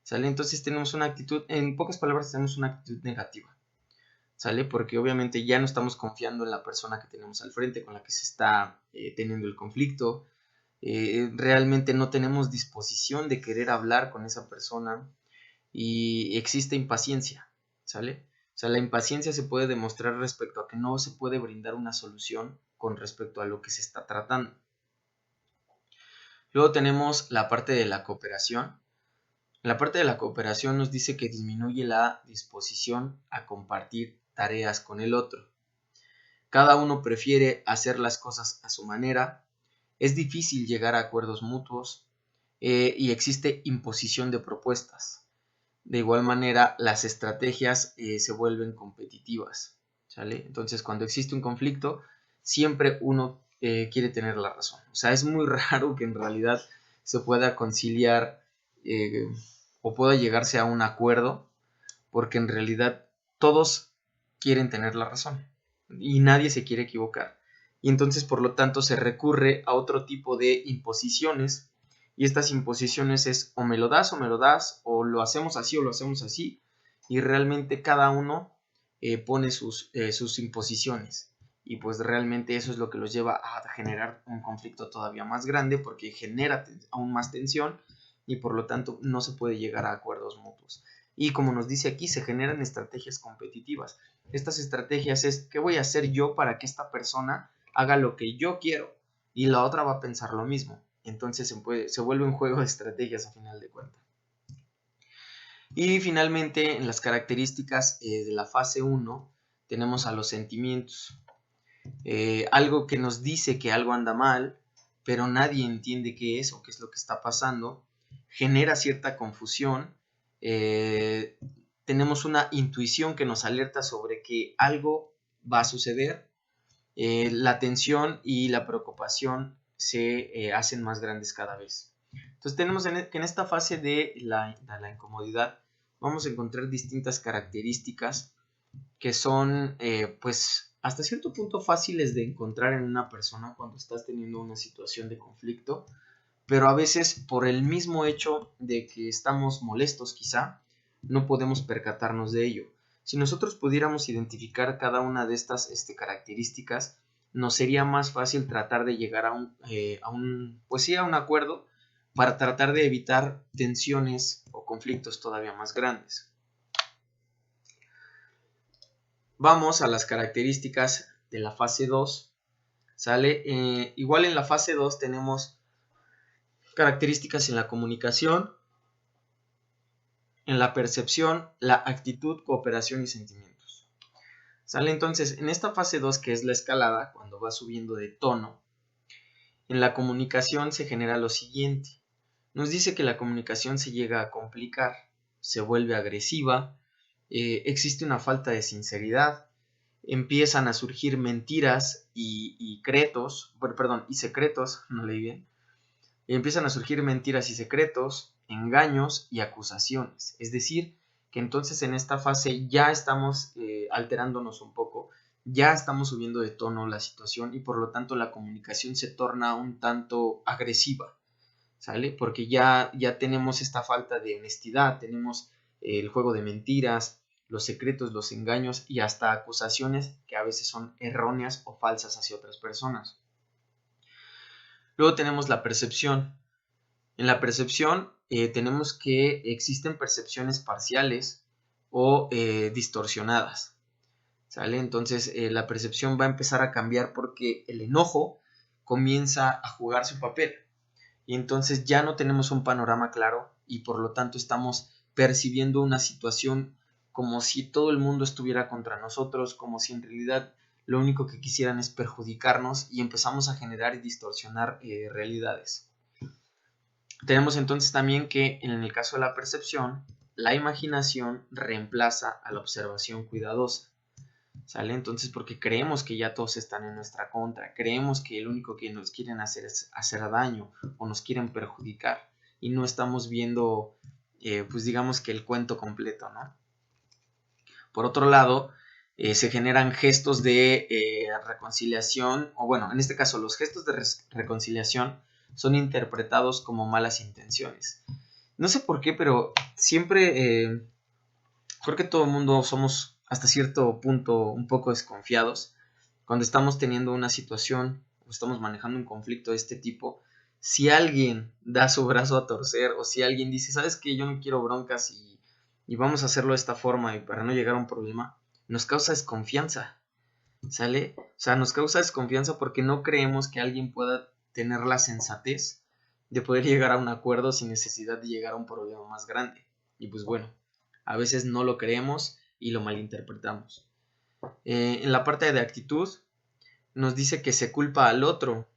¿Sale? Entonces tenemos una actitud, en pocas palabras tenemos una actitud negativa. ¿Sale? Porque obviamente ya no estamos confiando en la persona que tenemos al frente, con la que se está teniendo el conflicto. Realmente no tenemos disposición de querer hablar con esa persona y existe impaciencia, ¿sale? O sea, la impaciencia se puede demostrar respecto a que no se puede brindar una solución con respecto a lo que se está tratando. Luego tenemos la parte de la cooperación. La parte de la cooperación nos dice que disminuye la disposición a compartir tareas con el otro. Cada uno prefiere hacer las cosas a su manera. Es difícil llegar a acuerdos mutuos y existe imposición de propuestas. De igual manera, las estrategias se vuelven competitivas, ¿sale? Entonces, cuando existe un conflicto, siempre uno quiere tener la razón. O sea, es muy raro que en realidad se pueda conciliar o pueda llegarse a un acuerdo, porque en realidad todos quieren tener la razón y nadie se quiere equivocar. Y entonces, por lo tanto, se recurre a otro tipo de imposiciones. Y estas imposiciones es o me lo das, o lo hacemos así o lo hacemos así. Y realmente cada uno pone sus imposiciones. Y pues realmente eso es lo que los lleva a generar un conflicto todavía más grande, porque genera aún más tensión y por lo tanto no se puede llegar a acuerdos mutuos. Y como nos dice aquí, se generan estrategias competitivas. Estas estrategias es, ¿qué voy a hacer yo para que esta persona haga lo que yo quiero? Y la otra va a pensar lo mismo. Entonces se vuelve un juego de estrategias a final de cuentas. Y finalmente, en las características de la fase 1, tenemos a los sentimientos. Algo que nos dice que algo anda mal, pero nadie entiende qué es o qué es lo que está pasando. Genera cierta confusión. Tenemos una intuición que nos alerta sobre que algo va a suceder. La tensión y la preocupación se hacen más grandes cada vez. Entonces tenemos que en esta fase de la incomodidad vamos a encontrar distintas características que son pues hasta cierto punto fáciles de encontrar en una persona cuando estás teniendo una situación de conflicto, pero a veces por el mismo hecho de que estamos molestos quizá, no podemos percatarnos de ello. Si nosotros pudiéramos identificar cada una de estas características, nos sería más fácil tratar de llegar a un acuerdo para tratar de evitar tensiones o conflictos todavía más grandes. Vamos a las características de la fase 2. ¿Sale? Igual en la fase 2 tenemos características en la comunicación, en la percepción, la actitud, cooperación y sentimientos. ¿Sale? Entonces, en esta fase 2, que es la escalada, cuando va subiendo de tono, en la comunicación se genera lo siguiente. Nos dice que la comunicación se llega a complicar, se vuelve agresiva, existe una falta de sinceridad, empiezan a surgir mentiras y secretos, no leí bien. Empiezan a surgir mentiras y secretos, engaños y acusaciones. Es decir, que entonces en esta fase ya estamos alterándonos un poco, ya estamos subiendo de tono la situación y por lo tanto la comunicación se torna un tanto agresiva, ¿sale? Porque ya tenemos esta falta de honestidad, tenemos el juego de mentiras, los secretos, los engaños y hasta acusaciones que a veces son erróneas o falsas hacia otras personas. Luego tenemos la percepción. En la percepción tenemos que existen percepciones parciales o distorsionadas, ¿sale? Entonces la percepción va a empezar a cambiar porque el enojo comienza a jugar su papel y entonces ya no tenemos un panorama claro y por lo tanto estamos percibiendo una situación como si todo el mundo estuviera contra nosotros, como si en realidad lo único que quisieran es perjudicarnos y empezamos a generar y distorsionar realidades. Tenemos entonces también que en el caso de la percepción, la imaginación reemplaza a la observación cuidadosa, ¿sale? Entonces porque creemos que ya todos están en nuestra contra, creemos que lo único que nos quieren hacer es hacer daño o nos quieren perjudicar. y no estamos viendo, pues digamos que el cuento completo, ¿no? Por otro lado, se generan gestos de reconciliación, o bueno, en este caso los gestos de reconciliación son interpretados como malas intenciones. No sé por qué, pero siempre creo que todo el mundo somos hasta cierto punto un poco desconfiados cuando estamos teniendo una situación o estamos manejando un conflicto de este tipo. Si alguien da su brazo a torcer o si alguien dice, ¿sabes qué? Yo no quiero broncas y vamos a hacerlo de esta forma y para no llegar a un problema, nos causa desconfianza, ¿sale? O sea, nos causa desconfianza porque no creemos que alguien pueda tener la sensatez de poder llegar a un acuerdo sin necesidad de llegar a un problema más grande. Y pues bueno, a veces no lo creemos y lo malinterpretamos. En la parte de actitud nos dice que se culpa al otro,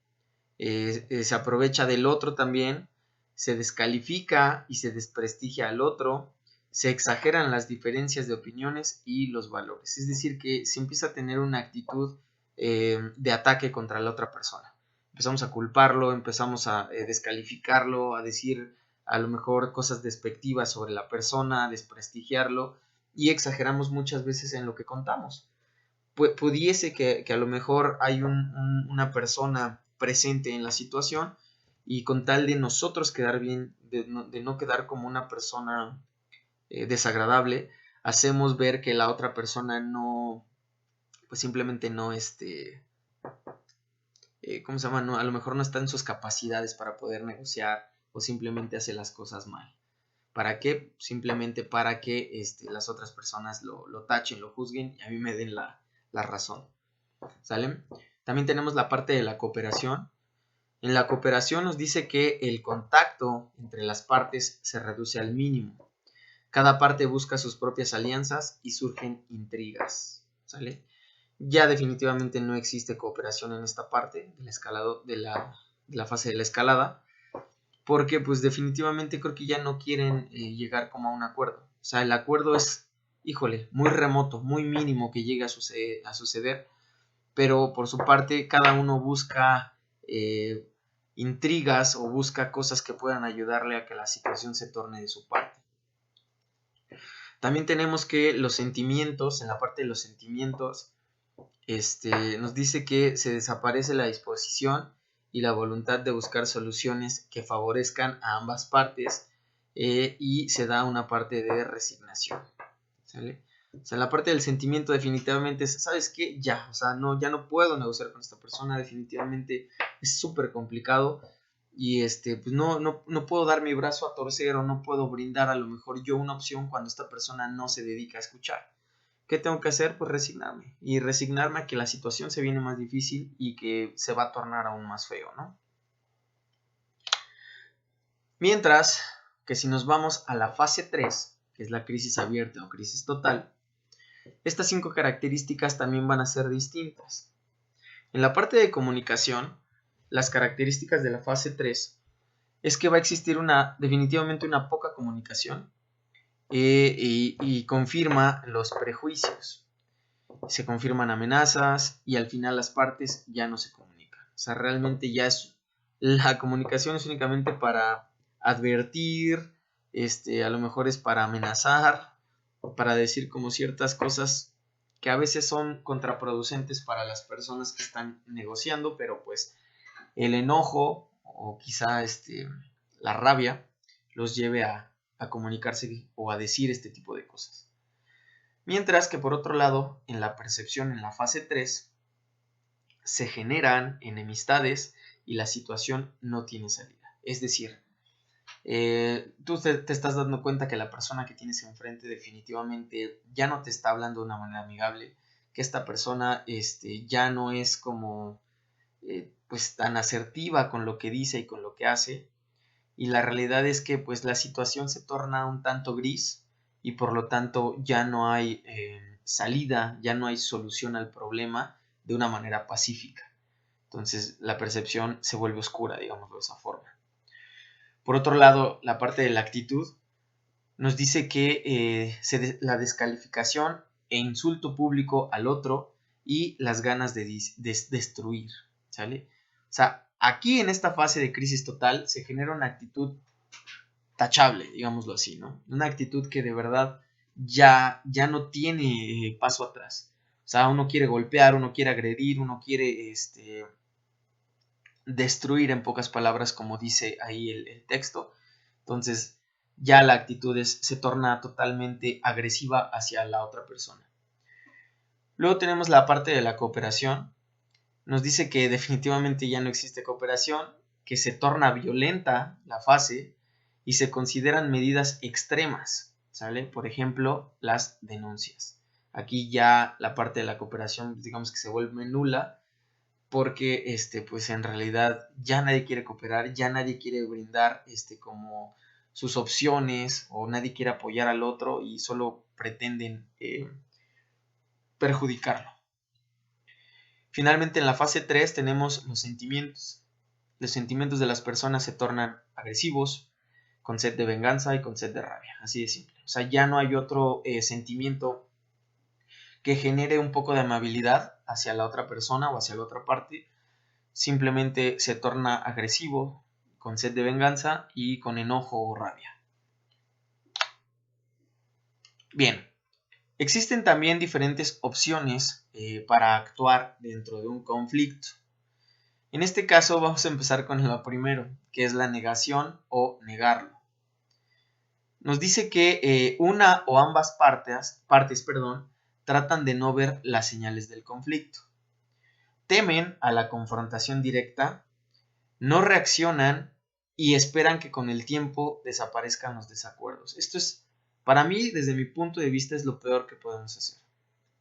se aprovecha del otro también, se descalifica y se desprestigia al otro, se exageran las diferencias de opiniones y los valores. Es decir, que se empieza a tener una actitud de ataque contra la otra persona. Empezamos a culparlo, empezamos a descalificarlo, a decir a lo mejor cosas despectivas sobre la persona, a desprestigiarlo y exageramos muchas veces en lo que contamos. Pudiese que a lo mejor hay una persona presente en la situación y con tal de nosotros quedar bien, de no quedar como una persona desagradable, hacemos ver que la otra persona no, pues simplemente no, ¿cómo se llama? No, a lo mejor no está en sus capacidades para poder negociar o simplemente hace las cosas mal. ¿Para qué? Simplemente para que las otras personas lo tachen, lo juzguen y a mí me den la razón. ¿Sale? También tenemos la parte de la cooperación. En la cooperación nos dice que el contacto entre las partes se reduce al mínimo. Cada parte busca sus propias alianzas y surgen intrigas. ¿Sale? Ya definitivamente no existe cooperación en esta parte del escalado, de la fase de la escalada, porque pues definitivamente creo que ya no quieren llegar como a un acuerdo. O sea, el acuerdo es, híjole, muy remoto, muy mínimo que llegue a suceder, pero por su parte cada uno busca intrigas o busca cosas que puedan ayudarle a que la situación se torne de su parte. También tenemos que los sentimientos, en la parte de los sentimientos, nos dice que se desaparece la disposición y la voluntad de buscar soluciones que favorezcan a ambas partes y se da una parte de resignación. ¿Sale? O sea, la parte del sentimiento definitivamente es, ¿sabes qué? Ya, o sea, no, ya no puedo negociar con esta persona, definitivamente es súper complicado y pues no puedo dar mi brazo a torcer o no puedo brindar a lo mejor yo una opción cuando esta persona no se dedica a escuchar. ¿Qué tengo que hacer? Pues resignarme. Y resignarme a que la situación se viene más difícil y que se va a tornar aún más feo, ¿no? Mientras que si nos vamos a la fase 3, que es la crisis abierta o crisis total, estas 5 características también van a ser distintas. En la parte de comunicación, las características de la fase 3 es que va a existir definitivamente una poca comunicación, y confirma los prejuicios. Se confirman amenazas y al final las partes ya no se comunican. O sea, realmente la comunicación es únicamente para advertir, a lo mejor es para amenazar o para decir como ciertas cosas que a veces son contraproducentes para las personas que están negociando, pero pues el enojo o quizá la rabia los lleve a comunicarse o a decir este tipo de cosas. Mientras que por otro lado, en la percepción, en la fase 3, se generan enemistades y la situación no tiene salida. Es decir, tú te estás dando cuenta que la persona que tienes enfrente definitivamente ya no te está hablando de una manera amigable, que esta persona ya no es como pues tan asertiva con lo que dice y con lo que hace. Y la realidad es que pues la situación se torna un tanto gris y por lo tanto ya no hay salida, ya no hay solución al problema de una manera pacífica. Entonces la percepción se vuelve oscura, digámoslo de esa forma. Por otro lado, la parte de la actitud nos dice que la descalificación e insulto público al otro y las ganas de destruir, ¿sale? O sea, aquí en esta fase de crisis total se genera una actitud tachable, digámoslo así, ¿no? Una actitud que de verdad ya no tiene paso atrás. O sea, uno quiere golpear, uno quiere agredir, uno quiere destruir, en pocas palabras, como dice ahí el texto. Entonces ya la actitud se torna totalmente agresiva hacia la otra persona. Luego tenemos la parte de la cooperación. Nos dice que definitivamente ya no existe cooperación, que se torna violenta la fase y se consideran medidas extremas, ¿sale? Por ejemplo, las denuncias. Aquí ya la parte de la cooperación, digamos que se vuelve nula, porque pues en realidad ya nadie quiere cooperar, ya nadie quiere brindar como sus opciones, o nadie quiere apoyar al otro y solo pretenden perjudicarlo. Finalmente, en la fase 3 tenemos los sentimientos. Los sentimientos de las personas se tornan agresivos, con sed de venganza y con sed de rabia, así de simple. O sea, ya no hay otro sentimiento que genere un poco de amabilidad hacia la otra persona o hacia la otra parte. Simplemente se torna agresivo, con sed de venganza y con enojo o rabia. Bien, existen también diferentes opciones para actuar dentro de un conflicto. En este caso vamos a empezar con lo primero, que es la negación o negarlo. Nos dice que una o ambas partes, tratan de no ver las señales del conflicto. Temen a la confrontación directa, no reaccionan y esperan que con el tiempo desaparezcan los desacuerdos. Esto es, para mí, desde mi punto de vista, es lo peor que podemos hacer.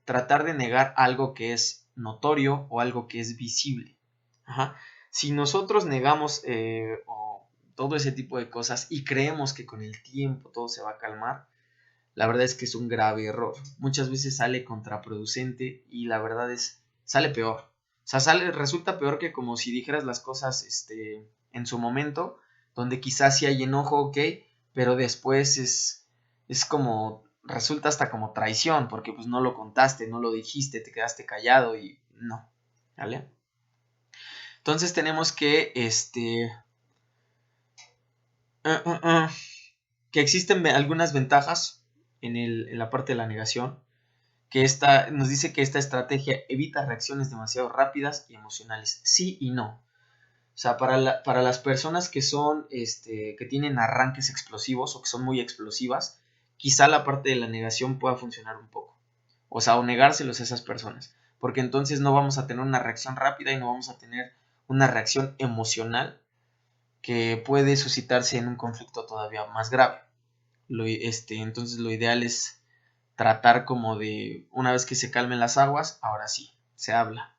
Tratar de negar algo que es notorio o algo que es visible. Ajá. Si nosotros negamos todo ese tipo de cosas y creemos que con el tiempo todo se va a calmar, la verdad es que es un grave error. Muchas veces sale contraproducente y la verdad sale peor. O sea, resulta peor que como si dijeras las cosas en su momento, donde quizás sí hay enojo, ok, pero después es como, resulta hasta como traición, porque pues no lo contaste, no lo dijiste, te quedaste callado y no, ¿vale? Entonces tenemos que, que existen algunas ventajas en la parte de la negación, que nos dice que esta estrategia evita reacciones demasiado rápidas y emocionales, sí y no. O sea, para las personas que son, que tienen arranques explosivos o que son muy explosivas, quizá la parte de la negación pueda funcionar un poco. O sea, o negárselos a esas personas, porque entonces no vamos a tener una reacción rápida y no vamos a tener una reacción emocional que puede suscitarse en un conflicto todavía más grave. Entonces lo ideal es tratar como de, una vez que se calmen las aguas, ahora sí, se habla.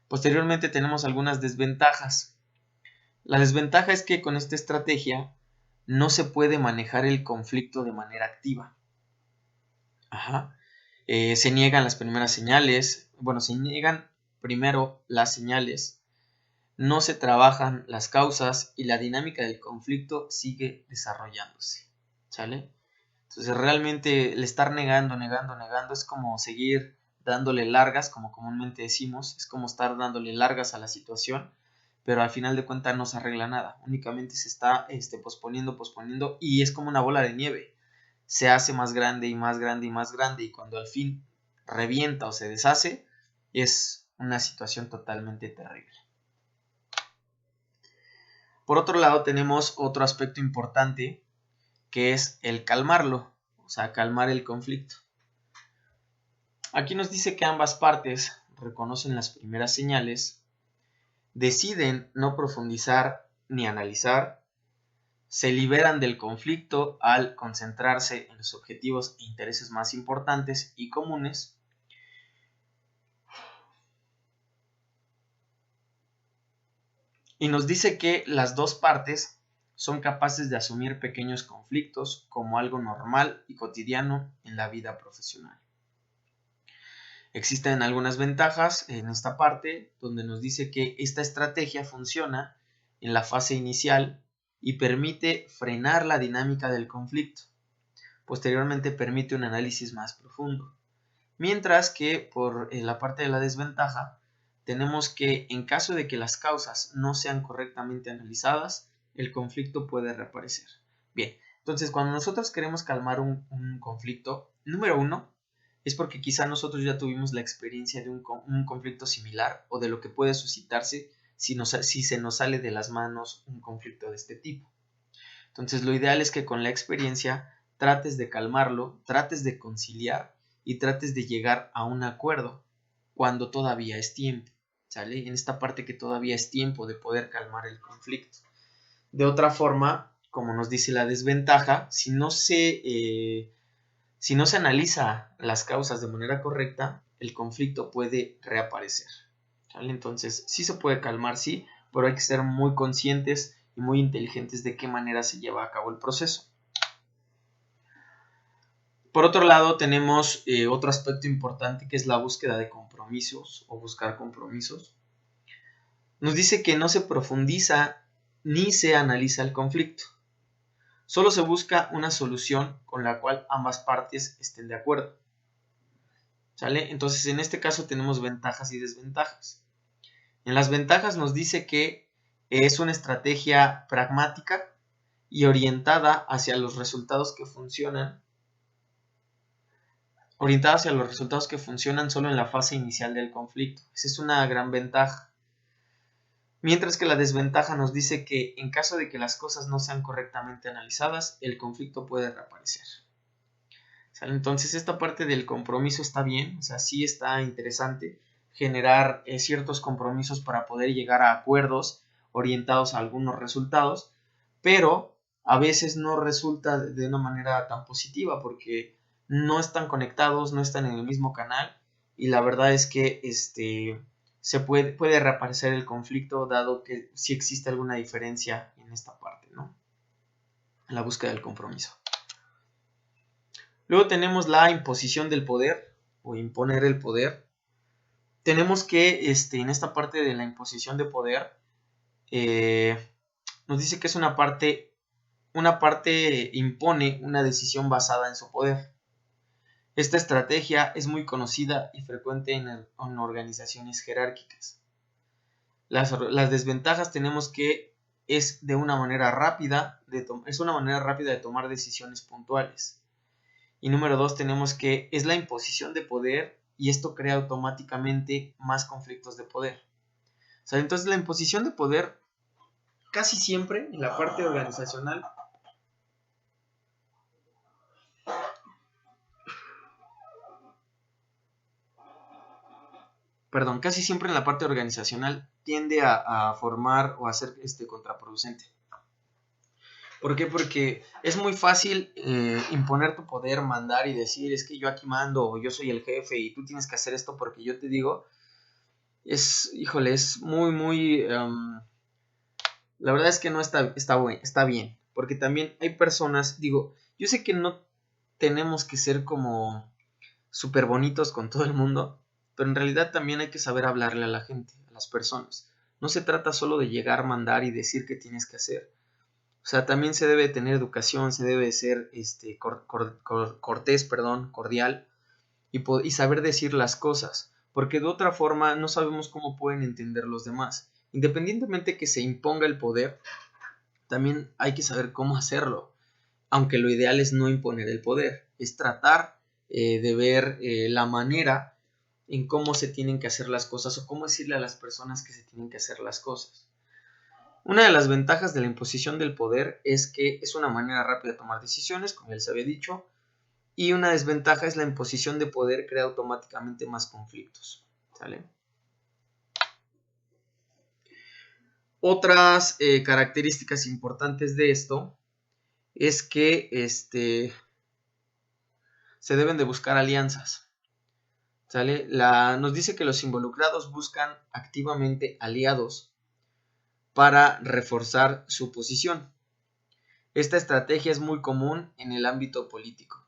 Posteriormente tenemos algunas desventajas. La desventaja es que con esta estrategia no se puede manejar el conflicto de manera activa. Ajá. Se niegan las primeras señales, se niegan primero las señales, no se trabajan las causas y la dinámica del conflicto sigue desarrollándose, ¿sale? Entonces realmente el estar negando es como seguir dándole largas, como comúnmente decimos, es como estar dándole largas a la situación, pero al final de cuentas no se arregla nada, únicamente se está posponiendo y es como una bola de nieve, se hace más grande y más grande y más grande y cuando al fin revienta o se deshace es una situación totalmente terrible. Por otro lado tenemos otro aspecto importante que es el calmarlo, o sea, calmar el conflicto. Aquí nos dice que ambas partes reconocen las primeras señales, deciden no profundizar ni analizar, se liberan del conflicto al concentrarse en los objetivos e intereses más importantes y comunes, y nos dice que las dos partes son capaces de asumir pequeños conflictos como algo normal y cotidiano en la vida profesional. Existen algunas ventajas en esta parte donde nos dice que esta estrategia funciona en la fase inicial y permite frenar la dinámica del conflicto. Posteriormente permite un análisis más profundo. Mientras que por la parte de la desventaja tenemos que en caso de que las causas no sean correctamente analizadas, el conflicto puede reaparecer. Bien, entonces cuando nosotros queremos calmar un conflicto, número uno, es porque quizá nosotros ya tuvimos la experiencia de un conflicto similar o de lo que puede suscitarse si se nos sale de las manos un conflicto de este tipo. Entonces lo ideal es que con la experiencia trates de calmarlo, trates de conciliar y trates de llegar a un acuerdo cuando todavía es tiempo, ¿sale? En esta parte que todavía es tiempo de poder calmar el conflicto. De otra forma, como nos dice la desventaja, si no se analiza las causas de manera correcta, el conflicto puede reaparecer, ¿sale? Entonces sí se puede calmar, sí, pero hay que ser muy conscientes y muy inteligentes de qué manera se lleva a cabo el proceso. Por otro lado, tenemos otro aspecto importante que es la búsqueda de compromisos o buscar compromisos. Nos dice que no se profundiza ni se analiza el conflicto. Solo se busca una solución con la cual ambas partes estén de acuerdo, ¿sale? Entonces, en este caso tenemos ventajas y desventajas. En las ventajas nos dice que es una estrategia pragmática y orientada hacia los resultados que funcionan solo en la fase inicial del conflicto. Esa es una gran ventaja. Mientras que la desventaja nos dice que en caso de que las cosas no sean correctamente analizadas, el conflicto puede reaparecer, ¿sale? Entonces esta parte del compromiso está bien, o sea, sí está interesante generar ciertos compromisos para poder llegar a acuerdos orientados a algunos resultados, pero a veces no resulta de una manera tan positiva porque no están conectados, no están en el mismo canal y la verdad es que se puede reaparecer el conflicto dado que sí existe alguna diferencia en esta parte, ¿no? En la búsqueda del compromiso. Luego tenemos la imposición del poder o imponer el poder. Tenemos que en esta parte de la imposición de poder nos dice que es una parte impone una decisión basada en su poder. Esta estrategia es muy conocida y frecuente en organizaciones jerárquicas. Las desventajas tenemos que es una manera rápida de tomar decisiones puntuales. Y número 2 tenemos que es la imposición de poder y esto crea automáticamente más conflictos de poder. O sea, entonces la imposición de poder casi siempre en la parte organizacional tiende a formar o a ser contraproducente. ¿Por qué? Porque es muy fácil imponer tu poder, mandar y decir, es que yo aquí mando, o yo soy el jefe y tú tienes que hacer esto porque yo te digo. Es muy, la verdad es que no está bien, porque también hay personas, yo sé que no tenemos que ser como súper bonitos con todo el mundo, pero en realidad también hay que saber hablarle a la gente, a las personas. No se trata solo de llegar, mandar y decir qué tienes que hacer. O sea, también se debe tener educación, se debe ser cortés, cordial y saber decir las cosas, porque de otra forma no sabemos cómo pueden entender los demás. Independientemente que se imponga el poder, también hay que saber cómo hacerlo, aunque lo ideal es no imponer el poder, es tratar de ver la manera en cómo se tienen que hacer las cosas o cómo decirle a las personas que se tienen que hacer las cosas. Una de las ventajas de la imposición del poder es que es una manera rápida de tomar decisiones, como ya les había dicho, y una desventaja es la imposición de poder crea automáticamente más conflictos, ¿sale? Otras características importantes de esto es que se deben de buscar alianzas, ¿sale? Nos dice que los involucrados buscan activamente aliados para reforzar su posición. Esta estrategia es muy común en el ámbito político,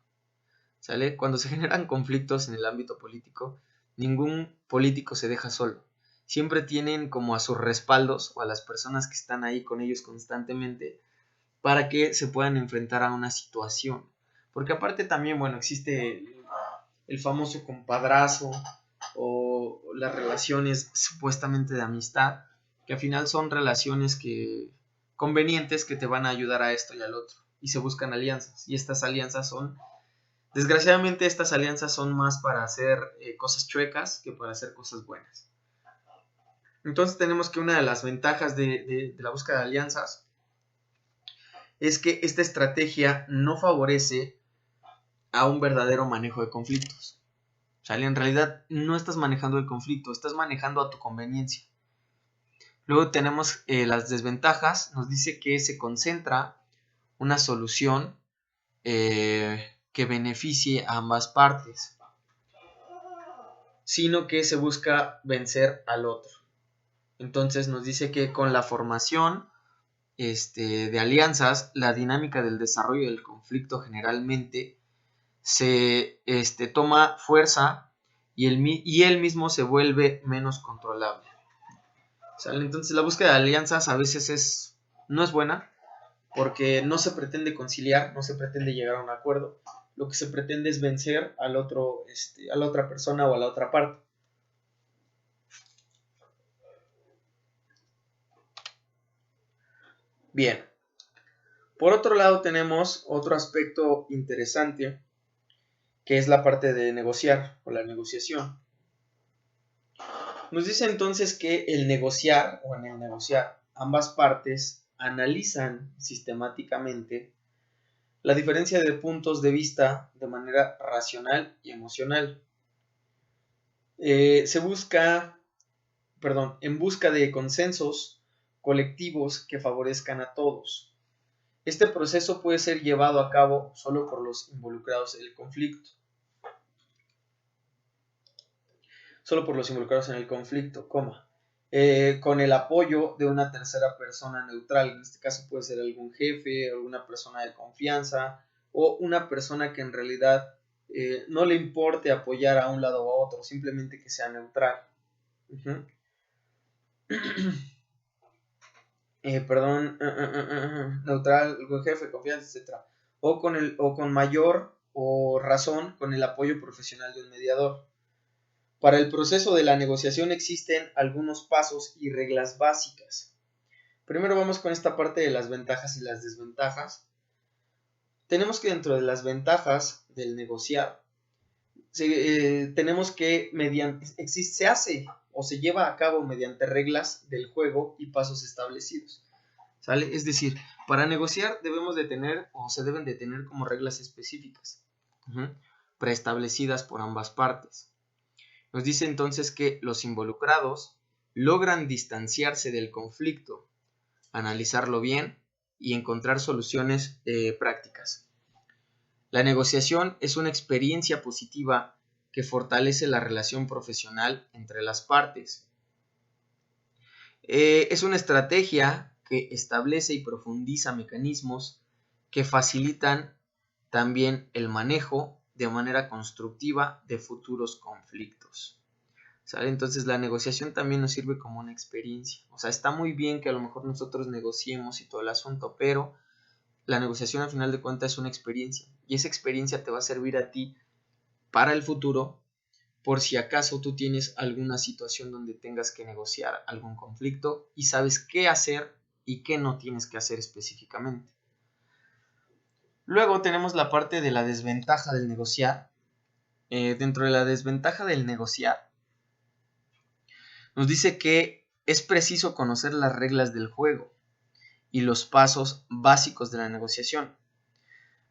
¿sale? Cuando se generan conflictos en el ámbito político, ningún político se deja solo. Siempre tienen como a sus respaldos o a las personas que están ahí con ellos constantemente para que se puedan enfrentar a una situación. Porque aparte también, bueno, existe el famoso compadrazo o las relaciones supuestamente de amistad, que al final son relaciones convenientes que te van a ayudar a esto y al otro. Y se buscan alianzas. Y estas alianzas son, desgraciadamente, estas alianzas son más para hacer cosas chuecas que para hacer cosas buenas. Entonces tenemos que una de las ventajas de la búsqueda de alianzas es que esta estrategia no favorece a un verdadero manejo de conflictos. O sea, en realidad no estás manejando el conflicto, estás manejando a tu conveniencia. Luego tenemos las desventajas. Nos dice que se concentra una solución que beneficie a ambas partes, sino que se busca vencer al otro. Entonces nos dice que con la formación de alianzas, la dinámica del desarrollo del conflicto generalmente se toma fuerza y él mismo se vuelve menos controlable. ¿Sale? Entonces la búsqueda de alianzas a veces no es buena porque no se pretende conciliar, no se pretende llegar a un acuerdo. Lo que se pretende es vencer al otro, a la otra persona o a la otra parte. Bien. Por otro lado tenemos otro aspecto interesante, que es la parte de negociar o la negociación. Nos dice entonces que en el negociar, ambas partes analizan sistemáticamente la diferencia de puntos de vista de manera racional y emocional. En busca de consensos colectivos que favorezcan a todos. Este proceso puede ser llevado a cabo solo por los involucrados en el conflicto. Con el apoyo de una tercera persona neutral. En este caso puede ser algún jefe, alguna persona de confianza o una persona que en realidad no le importe apoyar a un lado o a otro, simplemente que sea neutral. Neutral, algún jefe, confianza, etc. O con mayor o razón con el apoyo profesional de un mediador. Para el proceso de la negociación existen algunos pasos y reglas básicas. Primero vamos con esta parte de las ventajas y las desventajas. Tenemos que dentro de las ventajas del negociar, tenemos que se hace o se lleva a cabo mediante reglas del juego y pasos establecidos. ¿Sale? Es decir, para negociar debemos de tener o se deben de tener como reglas específicas, preestablecidas por ambas partes. Nos dice entonces que los involucrados logran distanciarse del conflicto, analizarlo bien y encontrar soluciones prácticas. La negociación es una experiencia positiva que fortalece la relación profesional entre las partes. Es una estrategia que establece y profundiza mecanismos que facilitan también el manejo de manera constructiva de futuros conflictos. ¿Sale? Entonces la negociación también nos sirve como una experiencia. O sea, está muy bien que a lo mejor nosotros negociemos y todo el asunto, pero la negociación al final de cuentas es una experiencia. Y esa experiencia te va a servir a ti para el futuro, por si acaso tú tienes alguna situación donde tengas que negociar algún conflicto y sabes qué hacer y qué no tienes que hacer específicamente. Luego tenemos la parte de la desventaja del negociar. Dentro de la desventaja del negociar, nos dice que es preciso conocer las reglas del juego y los pasos básicos de la negociación.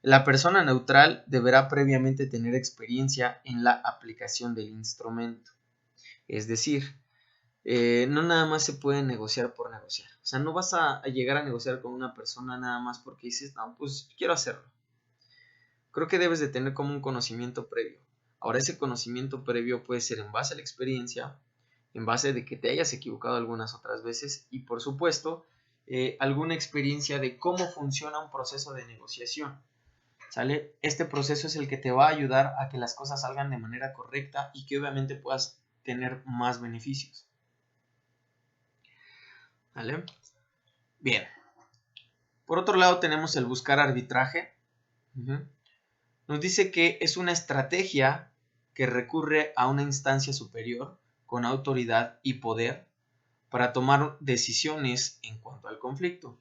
La persona neutral deberá previamente tener experiencia en la aplicación del instrumento. Es decir, no nada más se puede negociar por negociar. O sea, no vas a llegar a negociar con una persona nada más porque dices, no, pues quiero hacerlo. Creo que debes de tener como un conocimiento previo. Ahora, ese conocimiento previo puede ser en base a la experiencia, en base de que te hayas equivocado algunas otras veces y, por supuesto, alguna experiencia de cómo funciona un proceso de negociación. ¿Sale? Este proceso es el que te va a ayudar a que las cosas salgan de manera correcta y que obviamente puedas tener más beneficios. ¿Vale? Bien. Por otro lado tenemos el buscar arbitraje. Nos dice que es una estrategia que recurre a una instancia superior con autoridad y poder para tomar decisiones en cuanto al conflicto.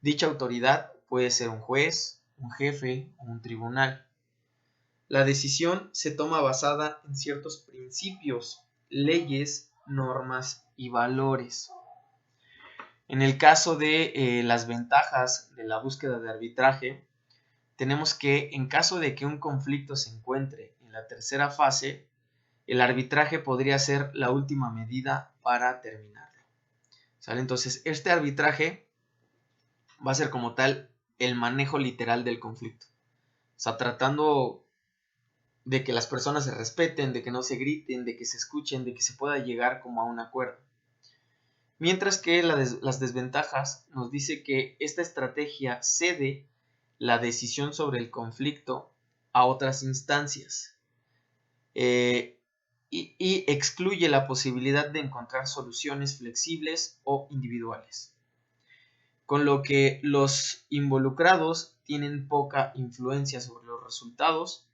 Dicha autoridad puede ser un juez, un jefe o un tribunal. La decisión se toma basada en ciertos principios, leyes, normas y valores. En el caso de las ventajas de la búsqueda de arbitraje, tenemos que en caso de que un conflicto se encuentre en la tercera fase, el arbitraje podría ser la última medida para terminarlo. ¿Sale? Entonces, este arbitraje va a ser como tal el manejo literal del conflicto. O sea, tratando de que las personas se respeten, de que no se griten, de que se escuchen, de que se pueda llegar como a un acuerdo. Mientras que las desventajas nos dice que esta estrategia cede la decisión sobre el conflicto a otras instancias y excluye la posibilidad de encontrar soluciones flexibles o individuales, con lo que los involucrados tienen poca influencia sobre los resultados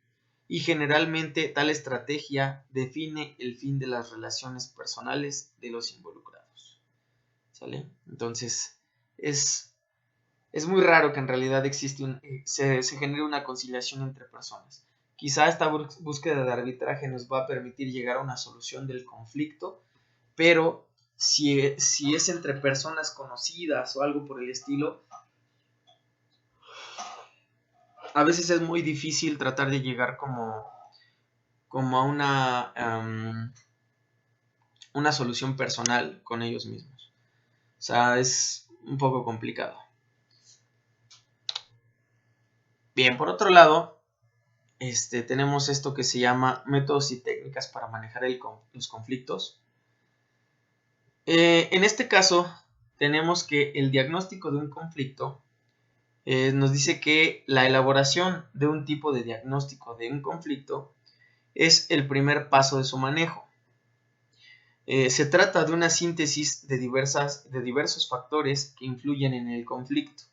y generalmente tal estrategia define el fin de las relaciones personales de los involucrados. ¿Sale? Entonces es muy raro que en realidad se genere una conciliación entre personas. Quizá esta búsqueda de arbitraje nos va a permitir llegar a una solución del conflicto, pero si es entre personas conocidas o algo por el estilo, a veces es muy difícil tratar de llegar como a una solución personal con ellos mismos. O sea, es un poco complicado. Bien, por otro lado, tenemos esto que se llama métodos y técnicas para manejar los conflictos. En este caso, tenemos que el diagnóstico de un conflicto nos dice que la elaboración de un tipo de diagnóstico de un conflicto es el primer paso de su manejo. Se trata de una síntesis de diversos factores que influyen en el conflicto.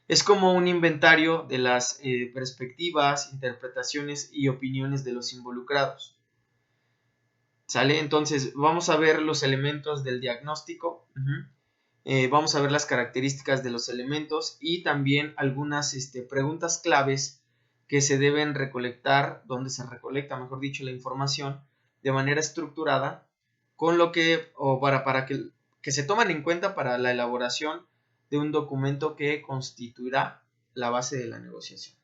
Es como un inventario de las perspectivas, interpretaciones y opiniones de los involucrados. ¿Sale? Entonces vamos a ver los elementos del diagnóstico, vamos a ver las características de los elementos y también algunas preguntas claves que se deben recolectar, donde se recolecta, mejor dicho, la información de manera estructurada, con lo que, para que se tomen en cuenta para la elaboración de un documento que constituirá la base de la negociación.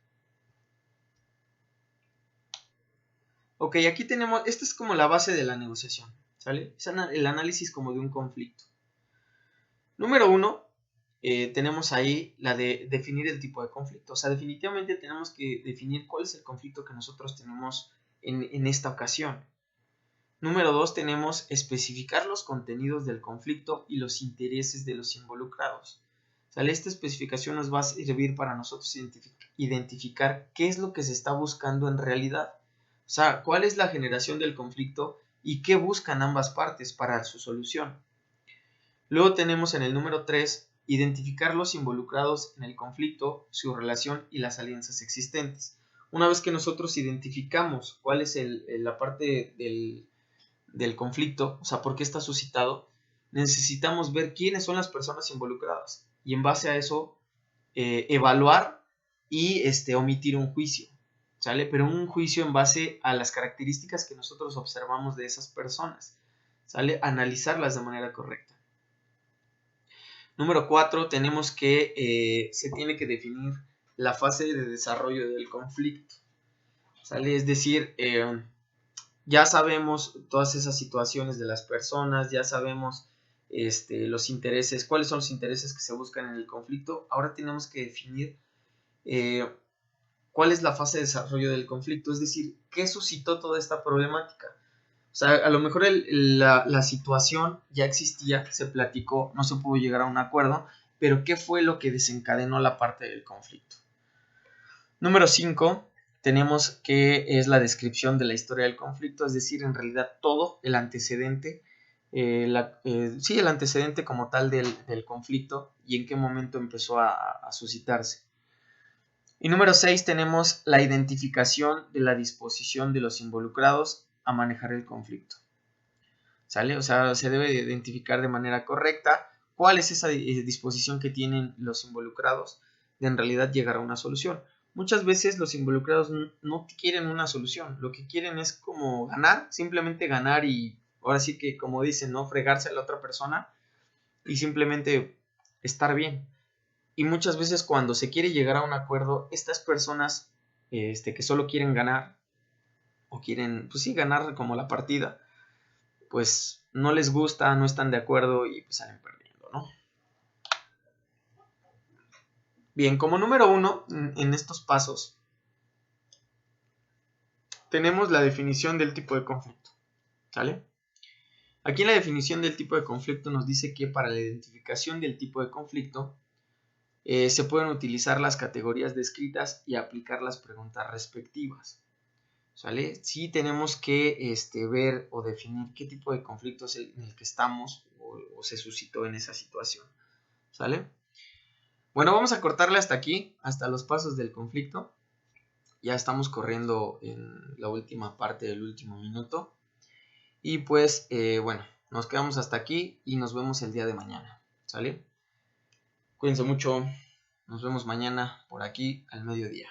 Ok, aquí tenemos, esta es como la base de la negociación, ¿sale? Es el análisis como de un conflicto. Número 1, tenemos ahí la de definir el tipo de conflicto. O sea, definitivamente tenemos que definir cuál es el conflicto que nosotros tenemos en esta ocasión. Número 2, tenemos especificar los contenidos del conflicto y los intereses de los involucrados. ¿Sale? Esta especificación nos va a servir para nosotros identificar qué es lo que se está buscando en realidad. O sea, cuál es la generación del conflicto y qué buscan ambas partes para su solución. Luego tenemos en el número 3, identificar los involucrados en el conflicto, su relación y las alianzas existentes. Una vez que nosotros identificamos cuál es la parte del conflicto, o sea, por qué está suscitado, necesitamos ver quiénes son las personas involucradas y en base a eso evaluar y omitir un juicio, ¿sale? Pero un juicio en base a las características que nosotros observamos de esas personas, ¿sale? Analizarlas de manera correcta. Número 4, tenemos que se tiene que definir la fase de desarrollo del conflicto, ¿sale? Es decir, ya sabemos todas esas situaciones de las personas, ya sabemos los intereses, cuáles son los intereses que se buscan en el conflicto. Ahora tenemos que definir cuál es la fase de desarrollo del conflicto, es decir, qué suscitó toda esta problemática. O sea, a lo mejor la situación ya existía, se platicó, no se pudo llegar a un acuerdo, pero ¿qué fue lo que desencadenó la parte del conflicto? Número 5. Tenemos que es la descripción de la historia del conflicto, es decir, en realidad todo el antecedente, el antecedente como tal del conflicto y en qué momento empezó a suscitarse. Y número 6, tenemos la identificación de la disposición de los involucrados a manejar el conflicto. ¿Sale? O sea, se debe identificar de manera correcta cuál es esa disposición que tienen los involucrados de en realidad llegar a una solución. Muchas veces los involucrados no quieren una solución, lo que quieren es como ganar, simplemente ganar y ahora sí que como dicen, ¿no? Fregarse a la otra persona y simplemente estar bien. Y muchas veces cuando se quiere llegar a un acuerdo, estas personas que solo quieren ganar o quieren, pues sí, ganar como la partida, pues no les gusta, no están de acuerdo y pues salen perdiendo, ¿no? Bien, como número 1 en estos pasos tenemos la definición del tipo de conflicto, ¿sale? Aquí en la definición del tipo de conflicto nos dice que para la identificación del tipo de conflicto se pueden utilizar las categorías descritas y aplicar las preguntas respectivas, ¿sale? Sí tenemos que ver o definir qué tipo de conflicto es en el que estamos o se suscitó en esa situación, ¿sale? Bueno, vamos a cortarle hasta aquí, hasta los pasos del conflicto. Ya estamos corriendo en la última parte del último minuto. Y pues, bueno, nos quedamos hasta aquí y nos vemos el día de mañana, ¿sale? Cuídense mucho, nos vemos mañana por aquí al mediodía.